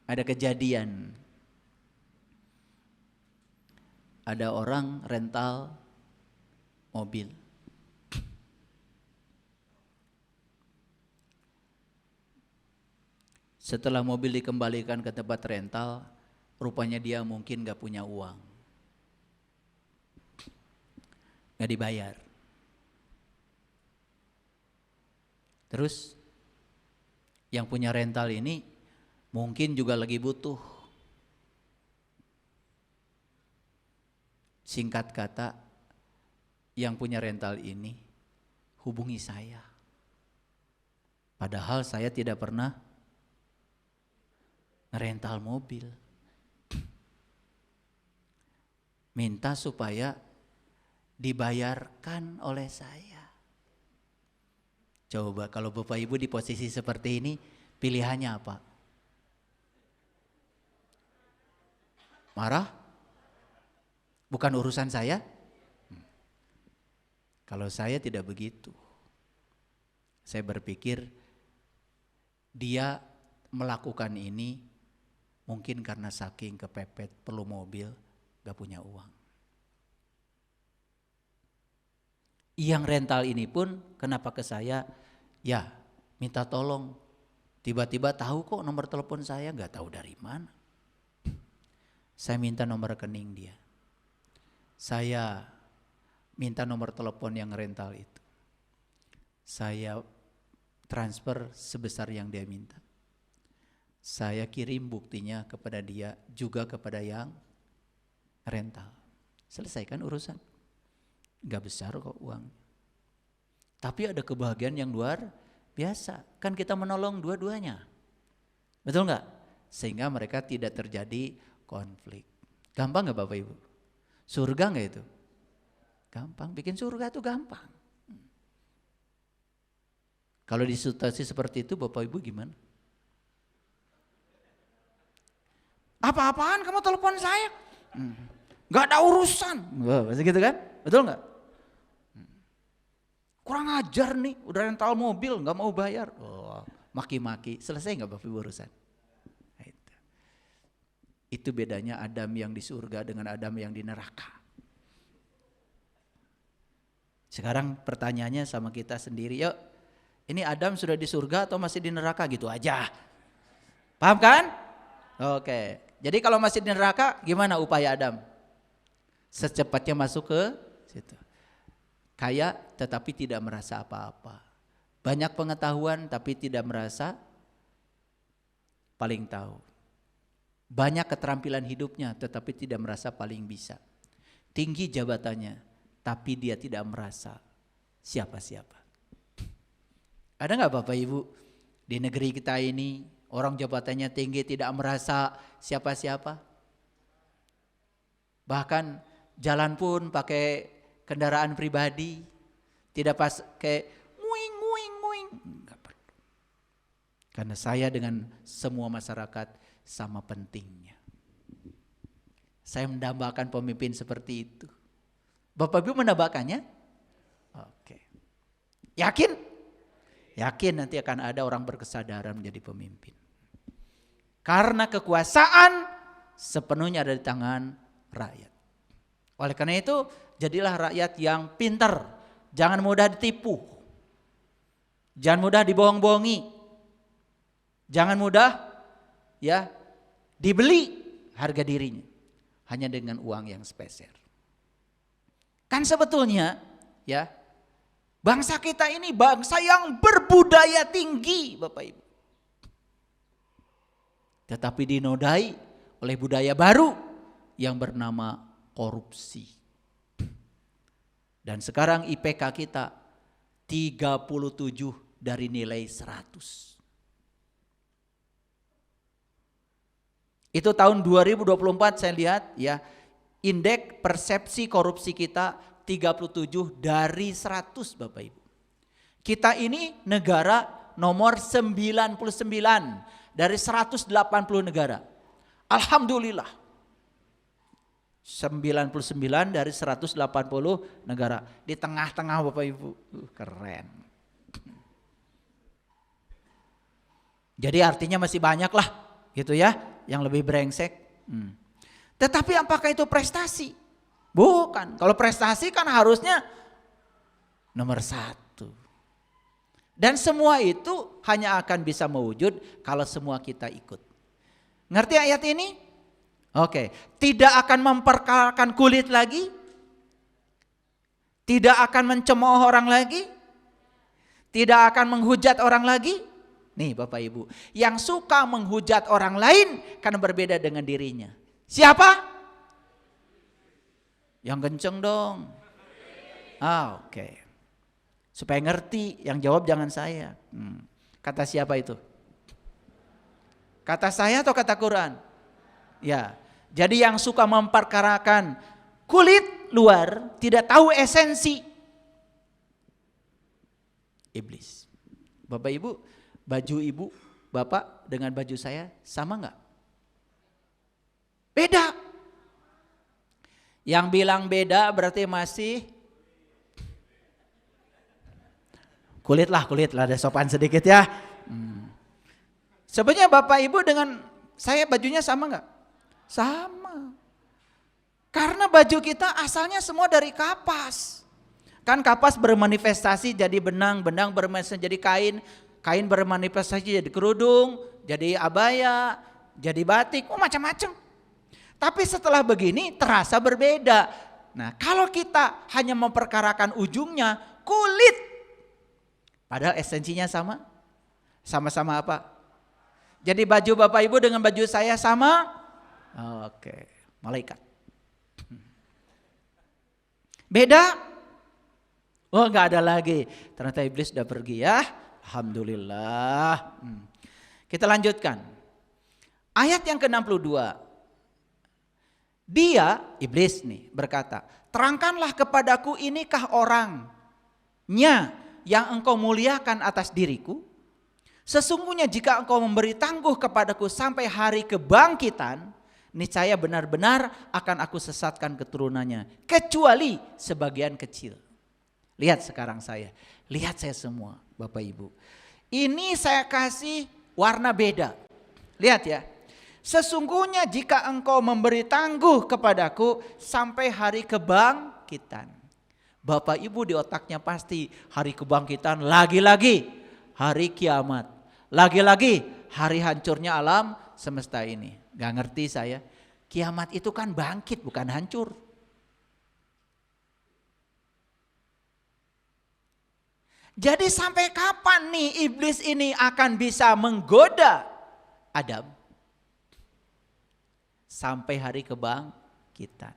Ada kejadian. Ada orang rental mobil. Setelah mobil dikembalikan ke tempat rental, rupanya dia mungkin gak punya uang. Gak dibayar. Terus yang punya rental ini mungkin juga lagi butuh. Singkat kata, yang punya rental ini hubungi saya. Padahal saya tidak pernah ngerental mobil. Minta supaya dibayarkan oleh saya. Coba kalau Bapak Ibu di posisi seperti ini, pilihannya apa? Marah? Bukan urusan saya? Kalau saya tidak begitu. Saya berpikir dia melakukan ini mungkin karena saking kepepet perlu mobil, gak punya uang. Yang rental ini pun kenapa ke saya? Ya minta tolong. Tiba-tiba tahu kok nomor telepon saya, gak tahu dari mana. Saya minta nomor rekening dia. Saya minta nomor telepon yang rental itu. Saya transfer sebesar yang dia minta. Saya kirim buktinya kepada dia, juga kepada yang rental. Selesaikan urusan. Gak besar kok uang. Tapi ada kebahagiaan yang luar biasa. Kan kita menolong dua-duanya. Betul gak? Sehingga mereka tidak terjadi konflik. Gampang gak Bapak Ibu? Surga gak itu? Gampang, bikin surga itu gampang. Kalau di situasi seperti itu Bapak Ibu gimana? Apa-apaan kamu telepon saya? Gak ada urusan. Wah, masih gitu kan? Betul gak? Kurang ajar nih, udah rental mobil gak mau bayar. Oh, maki-maki, selesai gak Bapak Ibu urusan? Itu bedanya Adam yang di surga dengan Adam yang di neraka. Sekarang pertanyaannya sama kita sendiri, yuk. Ini Adam sudah di surga atau masih di neraka gitu aja? Paham kan? Oke. Jadi kalau masih di neraka gimana upaya Adam? Secepatnya masuk ke situ. Kaya tetapi tidak merasa apa-apa. Banyak pengetahuan tapi tidak merasa paling tahu. Banyak keterampilan hidupnya tetapi tidak merasa paling bisa. Tinggi jabatannya tapi dia tidak merasa siapa-siapa. Ada gak Bapak Ibu di negeri kita ini orang jabatannya tinggi tidak merasa siapa-siapa? Bahkan jalan pun pakai kendaraan pribadi, tidak pakai nguing. Enggak perlu. Karena saya dengan semua masyarakat sama pentingnya. Saya mendambakan pemimpin seperti itu. Bapak Ibu mendambakannya? Oke. Yakin? Yakin nanti akan ada orang berkesadaran menjadi pemimpin. Karena kekuasaan sepenuhnya ada di tangan rakyat. Oleh karena itu, jadilah rakyat yang pintar. Jangan mudah ditipu. Jangan mudah dibohong-bohongi. Jangan mudah dibeli harga dirinya hanya dengan uang yang speser. Kan sebetulnya bangsa kita ini bangsa yang berbudaya tinggi Bapak Ibu. Tetapi dinodai oleh budaya baru yang bernama korupsi. Dan sekarang IPK kita 37 dari nilai 100. Itu tahun 2024 saya lihat indeks persepsi korupsi kita 37 dari 100 Bapak Ibu. Kita ini negara nomor 99 dari 180 negara. Alhamdulillah. 99 dari 180 negara. Di tengah-tengah Bapak Ibu. Keren. Jadi artinya masih banyak lah gitu ya yang lebih brengsek. Tetapi apakah itu prestasi? Bukan. Kalau prestasi kan harusnya nomor 1. Dan semua itu hanya akan bisa mewujud kalau semua kita ikut. Ngerti ayat ini? Oke. Tidak akan memperkarakan kulit lagi. Tidak akan mencemooh orang lagi. Tidak akan menghujat orang lagi. Nih Bapak Ibu, yang suka menghujat orang lain kan berbeda dengan dirinya. Siapa? Yang kenceng dong. Oke. Supaya ngerti, yang jawab jangan saya. Kata siapa itu? Kata saya atau kata Quran? Ya. Jadi yang suka memperkarakan kulit luar, tidak tahu esensi. Iblis. Bapak Ibu, baju ibu, bapak dengan baju saya sama enggak? Beda. Yang bilang beda berarti masih kulit lah, ada sopan sedikit ya. Sebenarnya Bapak Ibu dengan saya bajunya sama enggak? Sama. Karena baju kita asalnya semua dari kapas. Kan kapas bermanifestasi jadi benang, benang bermanifestasi jadi kain, kain bermanifestasi jadi kerudung, jadi abaya, jadi batik, macam-macam. Tapi setelah begini terasa berbeda. Nah, kalau kita hanya memperkarakan ujungnya, kulit. Padahal esensinya sama. Sama-sama apa? Jadi baju Bapak Ibu dengan baju saya sama? Oke, malaikat. Beda? Oh, enggak ada lagi. Ternyata iblis sudah pergi ya. Alhamdulillah. Kita lanjutkan. Ayat yang ke-62. Dia, iblis nih, berkata, terangkanlah kepadaku inikah orangnya yang engkau muliakan atas diriku. Sesungguhnya jika engkau memberi tangguh kepadaku sampai hari kebangkitan, niscaya benar-benar akan aku sesatkan keturunannya, kecuali sebagian kecil. Lihat sekarang saya, lihat saya semua Bapak Ibu. Ini saya kasih warna beda. Lihat ya. Sesungguhnya jika engkau memberi tangguh kepadaku sampai hari kebangkitan. Bapak Ibu di otaknya pasti hari kebangkitan, lagi-lagi hari kiamat. Lagi-lagi hari hancurnya alam semesta ini. Gak ngerti saya. Kiamat itu kan bangkit bukan hancur. Jadi sampai kapan nih iblis ini akan bisa menggoda Adam? Sampai hari kebangkitan.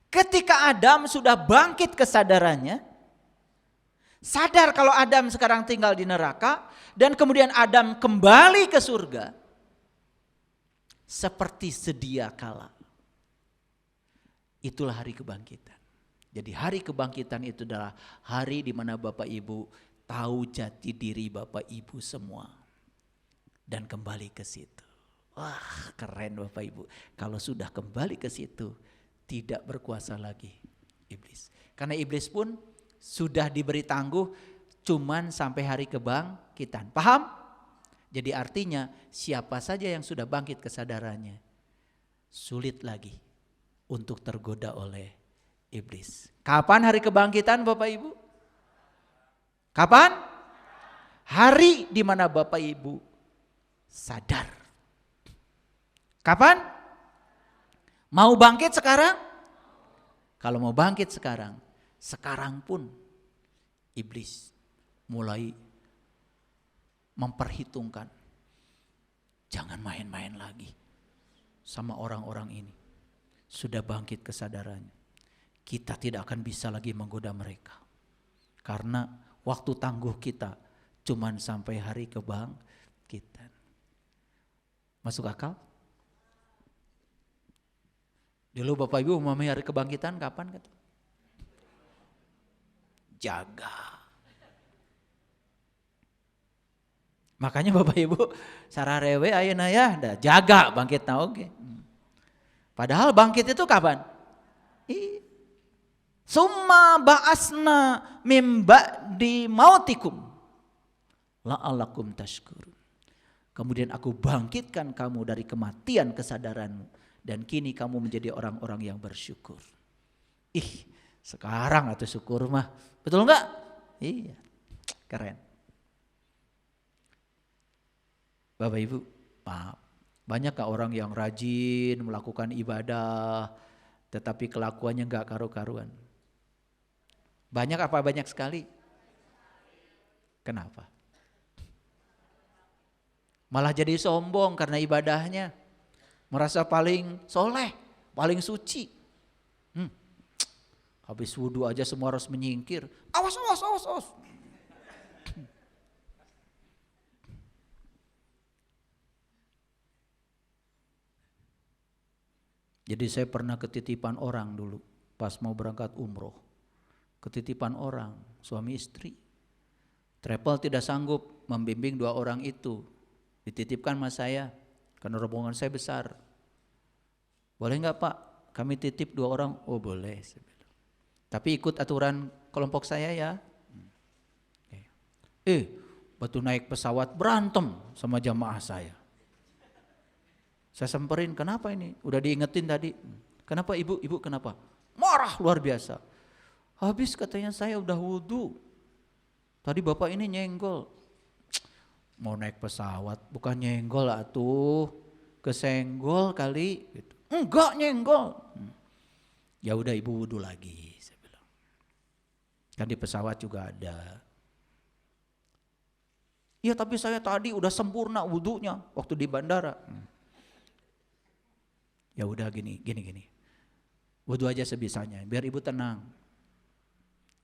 Ketika Adam sudah bangkit kesadarannya, sadar kalau Adam sekarang tinggal di neraka, dan kemudian Adam kembali ke surga, seperti sedia kala. Itulah hari kebangkitan. Jadi hari kebangkitan itu adalah hari di mana Bapak Ibu tahu jati diri Bapak Ibu semua. Dan kembali ke situ. Wah, keren Bapak Ibu. Kalau sudah kembali ke situ, tidak berkuasa lagi iblis. Karena iblis pun sudah diberi tangguh cuman sampai hari kebangkitan. Paham? Jadi artinya siapa saja yang sudah bangkit kesadarannya, sulit lagi untuk tergoda oleh iblis. Kapan hari kebangkitan Bapak Ibu? Kapan? Hari di mana Bapak Ibu sadar. Kapan? Mau bangkit sekarang? Kalau mau bangkit sekarang, sekarang pun iblis mulai memperhitungkan. Jangan main-main lagi sama orang-orang ini. Sudah bangkit kesadarannya. Kita tidak akan bisa lagi menggoda mereka. Karena waktu tangguh kita cuman sampai hari kebangkitan. Masuk akal? Dulu Bapak Ibu memahami hari kebangkitan kapan? Kata? Jaga. Makanya Bapak Ibu sararewe ayeuna ya jaga bangkitna oge. Padahal bangkit itu kapan? Summa ba'asna mim ba'di mautikum la'allakum tashkurun. Kemudian aku bangkitkan kamu dari kematian kesadaranmu dan kini kamu menjadi orang-orang yang bersyukur. Ih, sekarang atau syukur mah. Betul enggak? Iya. Keren. Bapak Ibu, maaf. Banyakkah orang yang rajin melakukan ibadah tetapi kelakuannya enggak karu-karuan? Banyak apa banyak sekali? Kenapa? Malah jadi sombong karena ibadahnya. Merasa paling soleh, paling suci. Habis wudhu aja semua harus menyingkir. Awas. Jadi saya pernah ketitipan orang dulu pas mau berangkat umroh. Ketitipan orang, suami istri. Travel tidak sanggup membimbing 2 orang itu. Dititipkan sama saya karena rombongan saya besar. Boleh enggak Pak? Kami titip 2 orang. Oh boleh. Tapi ikut aturan kelompok saya ya. Waktu naik pesawat berantem sama jamaah saya. Saya semperin, kenapa ini? Udah diingetin tadi. Kenapa ibu? Ibu kenapa? Marah luar biasa. Habis katanya saya udah wudhu. Tadi bapak ini nyenggol. Mau naik pesawat, bukan nyenggol atuh. Kesenggol kali. Gitu. Enggak nyenggol. Ya udah ibu wudhu lagi. Saya bilang. Kan di pesawat juga ada. Ya tapi saya tadi udah sempurna wudhunya waktu di bandara. Ya udah gini. Wudhu aja sebisanya, biar ibu tenang.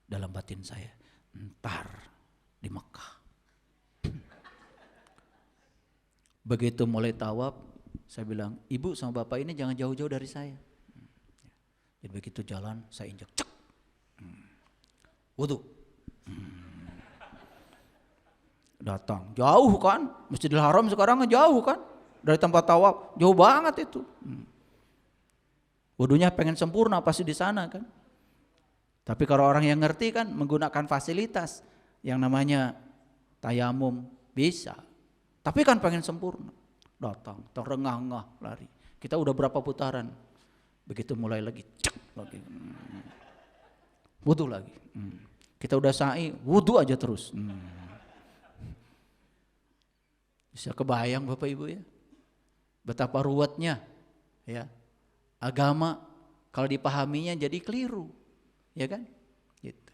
Dalam batin saya, ntar di Mekah. Begitu mulai tawaf, saya bilang, ibu sama bapak ini jangan jauh-jauh dari saya. Jadi begitu jalan, saya injak, cek. Wudhu. Datang, jauh kan, Masjidil Haram sekarang jauh kan. Dari tempat tawaf, jauh banget itu. Wudunya pengen sempurna pasti di sana kan. Tapi kalau orang yang ngerti kan menggunakan fasilitas yang namanya tayamum bisa. Tapi kan pengen sempurna. Datang, terengah-engah lari. Kita udah berapa putaran. Begitu mulai lagi, cek lagi. Wudu lagi. Kita udah sa'i, wudu aja terus. Bisa kebayang Bapak Ibu ya. Betapa ruwetnya ya. Agama kalau dipahaminya jadi keliru, ya kan? Gitu.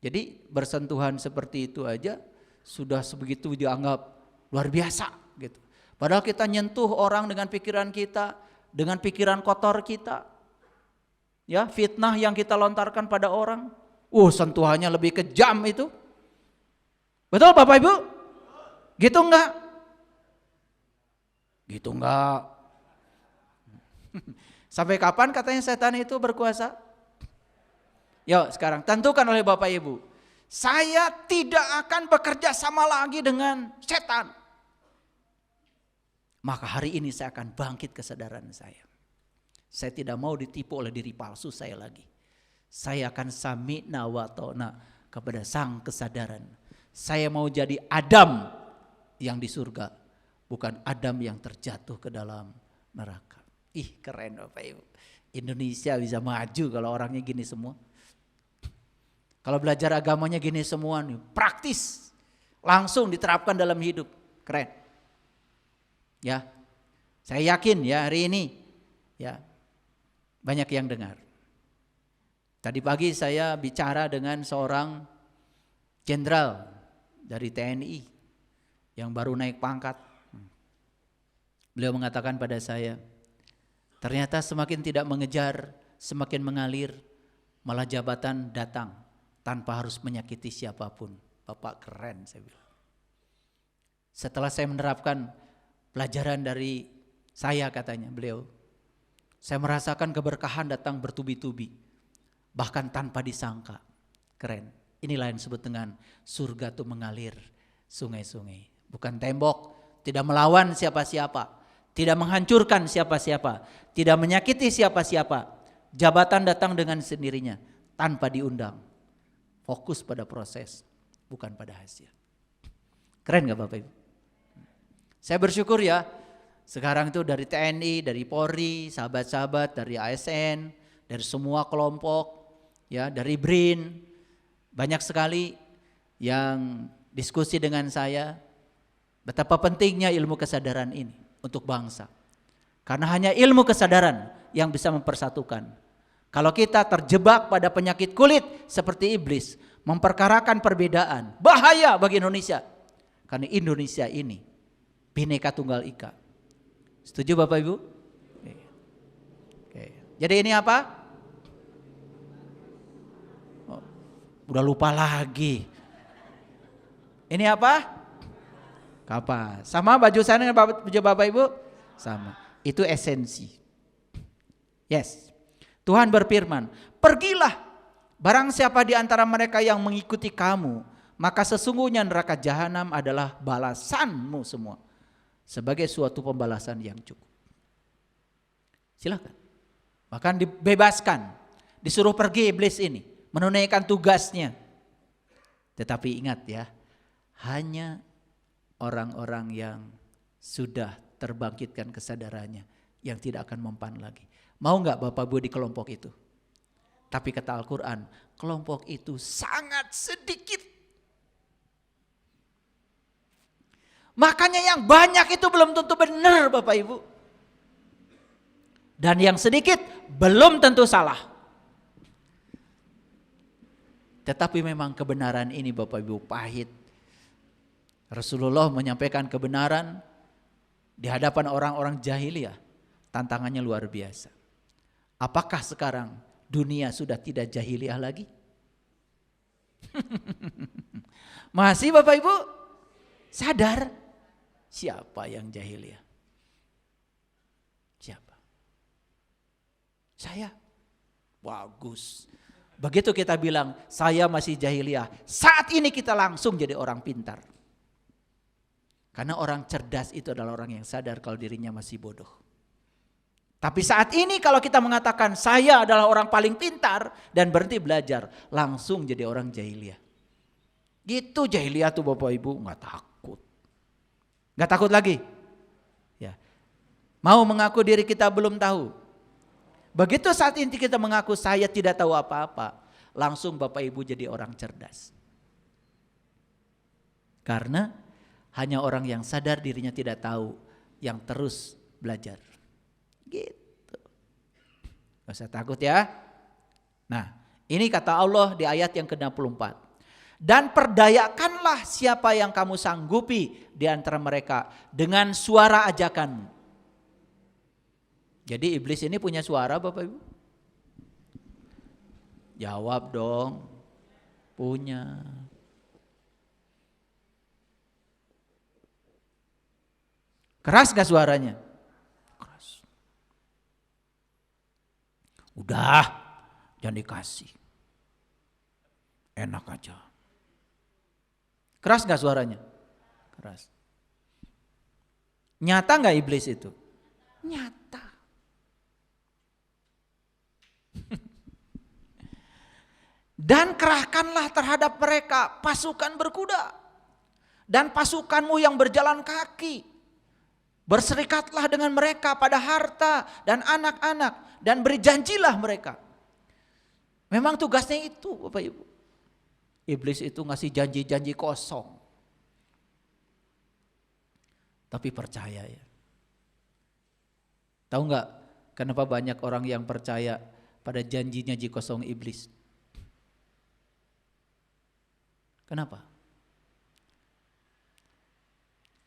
Jadi bersentuhan seperti itu aja sudah sebegitu dianggap luar biasa, gitu. Padahal kita nyentuh orang dengan pikiran kita, dengan pikiran kotor kita, ya fitnah yang kita lontarkan pada orang, sentuhannya lebih kejam itu, betul Bapak Ibu? Gitu enggak? Gitu enggak? Sampai kapan katanya setan itu berkuasa? Yuk sekarang tentukan oleh Bapak Ibu. Saya tidak akan bekerja sama lagi dengan setan. Maka hari ini saya akan bangkit kesadaran saya. Saya tidak mau ditipu oleh diri palsu saya lagi. Saya akan sami'na wa ta'na kepada sang kesadaran. Saya mau jadi Adam yang di surga, bukan Adam yang terjatuh ke dalam neraka. Ih keren Bapak Ibu. Indonesia bisa maju kalau orangnya gini semua. Kalau belajar agamanya gini semua nih, praktis. Langsung diterapkan dalam hidup. Keren. Ya. Saya yakin ya hari ini ya banyak yang dengar. Tadi pagi saya bicara dengan seorang jenderal dari TNI yang baru naik pangkat. Beliau mengatakan pada saya, ternyata semakin tidak mengejar, semakin mengalir, malah jabatan datang tanpa harus menyakiti siapapun. Bapak keren saya bilang. Setelah saya menerapkan pelajaran dari saya katanya beliau, saya merasakan keberkahan datang bertubi-tubi, bahkan tanpa disangka. Keren. Inilah yang disebut dengan surga itu mengalir sungai-sungai. Bukan tembok, tidak melawan siapa-siapa. Tidak menghancurkan siapa-siapa, tidak menyakiti siapa-siapa, Jabatan datang dengan sendirinya tanpa diundang. Fokus pada proses, bukan pada hasil. Keren gak Bapak Ibu? Saya bersyukur ya, sekarang itu dari TNI, dari Polri, sahabat-sahabat, dari ASN, dari semua kelompok, ya, dari BRIN, banyak sekali yang diskusi dengan saya betapa pentingnya ilmu kesadaran ini untuk bangsa. Karena hanya ilmu kesadaran yang bisa mempersatukan. Kalau kita terjebak pada penyakit kulit seperti iblis, memperkarakan perbedaan, bahaya bagi Indonesia. Karena Indonesia ini Bhinneka Tunggal Ika. Setuju Bapak Ibu? Oke. Jadi ini apa? Oh, udah lupa lagi. Ini apa? Kapas. Sama baju saya dengan baju Bapak Ibu? Sama. Itu esensi. Yes. Tuhan berfirman, pergilah, barang siapa di antara mereka yang mengikuti kamu, maka sesungguhnya neraka jahanam adalah balasanmu semua. Sebagai suatu pembalasan yang cukup. Silakan. Bahkan dibebaskan, disuruh pergi iblis ini, menunaikan tugasnya. Tetapi ingat ya, hanya orang-orang yang sudah terbangkitkan kesadarannya yang tidak akan mempan lagi. Mau gak Bapak Ibu di kelompok itu? Tapi kata Al-Quran, kelompok itu sangat sedikit. Makanya yang banyak itu belum tentu benar Bapak Ibu. Dan yang sedikit belum tentu salah. Tetapi memang kebenaran ini Bapak Ibu pahit. Rasulullah menyampaikan kebenaran di hadapan orang-orang jahiliyah. Tantangannya luar biasa. Apakah sekarang dunia sudah tidak jahiliyah lagi? Masih Bapak Ibu? Sadar? Siapa yang jahiliyah? Siapa? Saya. Bagus. Begitu kita bilang saya masih jahiliyah, saat ini kita langsung jadi orang pintar. Karena orang cerdas itu adalah orang yang sadar kalau dirinya masih bodoh. Tapi saat ini kalau kita mengatakan saya adalah orang paling pintar dan berhenti belajar, langsung jadi orang jahiliyah. Gitu jahiliyah tuh Bapak Ibu, nggak takut. Nggak takut lagi. Ya. Mau mengaku diri kita belum tahu. Begitu saat ini kita mengaku saya tidak tahu apa-apa, langsung Bapak Ibu jadi orang cerdas. Karena hanya orang yang sadar dirinya tidak tahu yang terus belajar. Gitu. Gak usah takut ya. Nah, ini kata Allah di ayat yang ke-64. Dan perdayakanlah siapa yang kamu sanggupi di antara mereka dengan suara ajakan. Jadi iblis ini punya suara Bapak Ibu? Jawab dong. Punya. Keras gak suaranya? Keras. Udah, jangan dikasih. Enak aja. Keras gak suaranya? Keras. Nyata gak iblis itu? Nyata. Dan kerahkanlah terhadap mereka pasukan berkuda. Dan pasukanmu yang berjalan kaki. Berserikatlah dengan mereka pada harta dan anak-anak. Dan beri janjilah mereka. Memang tugasnya itu Bapak Ibu. Iblis itu ngasih janji-janji kosong. Tapi percaya ya. Tahu nggak kenapa banyak orang yang percaya pada janji-janji kosong iblis? Kenapa?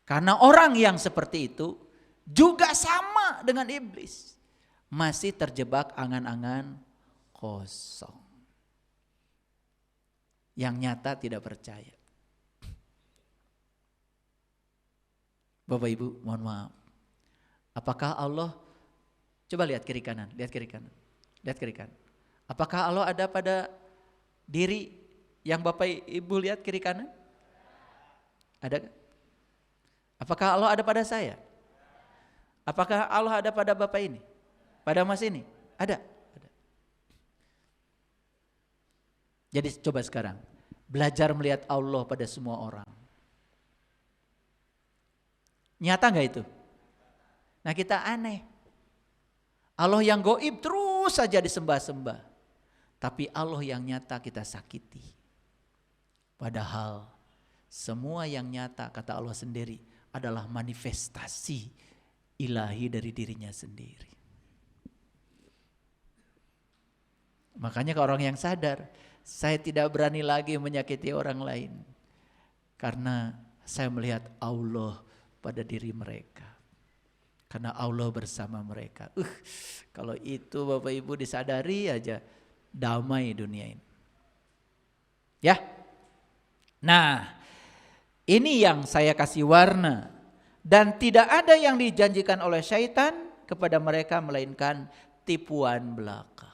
Karena orang yang seperti itu juga sama dengan iblis. Masih terjebak angan-angan kosong. Yang nyata tidak percaya. Bapak Ibu mohon maaf. Apakah Allah, coba lihat kiri kanan, lihat kiri kanan. Lihat kiri kanan. Apakah Allah ada pada diri yang Bapak Ibu lihat kiri kanan? Ada? Apakah Allah ada pada saya? Apakah Allah ada pada Bapak ini? Pada Mas ini? Ada? Ada. Jadi coba sekarang, belajar melihat Allah pada semua orang. Nyata gak itu? Nah kita aneh. Allah yang gaib terus saja disembah-sembah. Tapi Allah yang nyata kita sakiti. Padahal semua yang nyata kata Allah sendiri adalah manifestasi ilahi dari dirinya sendiri. Makanya ke orang yang sadar, saya tidak berani lagi menyakiti orang lain. Karena saya melihat Allah pada diri mereka. Karena Allah bersama mereka. Kalau itu Bapak Ibu disadari aja, damai dunia ini. Ya. Nah, ini yang saya kasih warna. Dan tidak ada yang dijanjikan oleh syaitan kepada mereka melainkan tipuan belaka.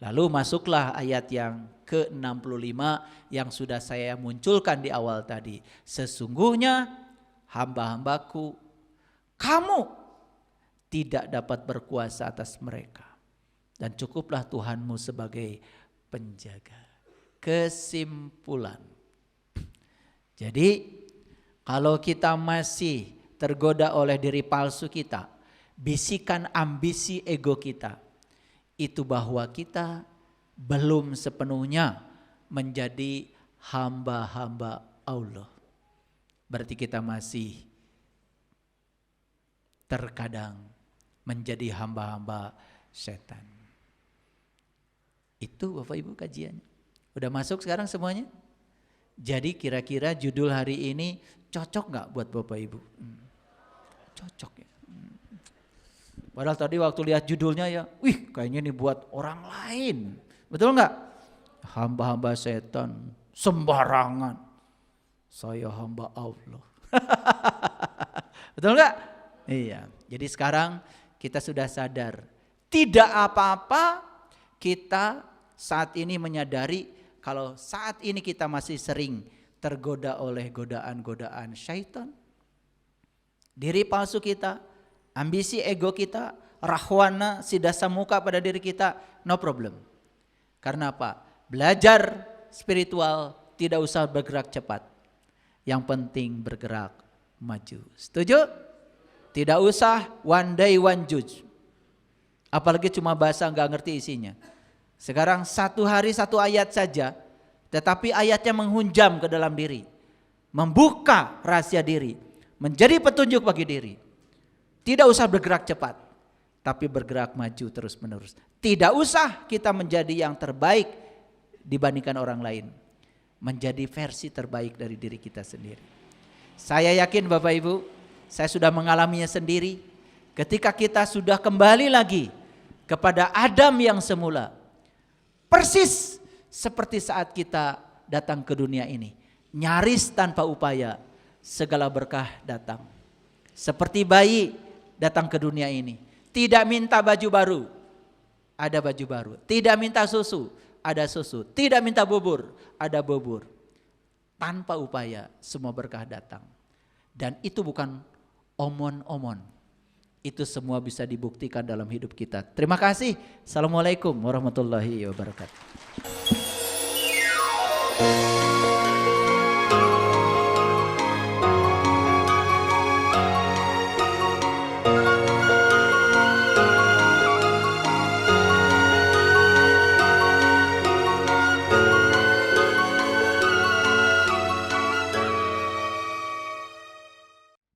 Lalu masuklah ayat yang ke-65 yang sudah saya munculkan di awal tadi. Sesungguhnya hamba-hambaku, kamu tidak dapat berkuasa atas mereka. Dan cukuplah Tuhanmu sebagai penjaga. Kesimpulan. Jadi kalau kita masih tergoda oleh diri palsu kita, bisikan ambisi ego kita, itu bahwa kita belum sepenuhnya menjadi hamba-hamba Allah. Berarti kita masih terkadang menjadi hamba-hamba setan. Itu Bapak Ibu kajiannya. Udah masuk sekarang semuanya? Jadi kira-kira judul hari ini cocok gak buat Bapak Ibu? Cocok ya. Padahal tadi waktu lihat judulnya ya, kayaknya ini buat orang lain. Betul gak? Hamba-hamba setan, sembarangan. Saya hamba Allah. Betul gak? Iya. Jadi sekarang kita sudah sadar. Tidak apa-apa kita saat ini menyadari kalau saat ini kita masih sering tergoda oleh godaan-godaan syaitan. Diri palsu kita, ambisi ego kita, rahwana, si dasar muka pada diri kita, no problem. Karena apa? Belajar spiritual tidak usah bergerak cepat. Yang penting bergerak maju. Setuju? Tidak usah one day one judge. Apalagi cuma bahasa gak ngerti isinya. Sekarang satu hari satu ayat saja, tetapi ayatnya menghunjam ke dalam diri. Membuka rahasia diri. Menjadi petunjuk bagi diri. Tidak usah bergerak cepat, tapi bergerak maju terus menerus. Tidak usah kita menjadi yang terbaik dibandingkan orang lain. Menjadi versi terbaik dari diri kita sendiri. Saya yakin Bapak Ibu, saya sudah mengalaminya sendiri. Ketika kita sudah kembali lagi kepada Adam yang semula. Persis seperti saat kita datang ke dunia ini. Nyaris tanpa upaya segala berkah datang. Seperti bayi datang ke dunia ini. Tidak minta baju baru, ada baju baru. Tidak minta susu, ada susu. Tidak minta bubur, ada bubur. Tanpa upaya semua berkah datang. Dan itu bukan omon-omon. Itu semua bisa dibuktikan dalam hidup kita. Terima kasih. Assalamualaikum warahmatullahi wabarakatuh.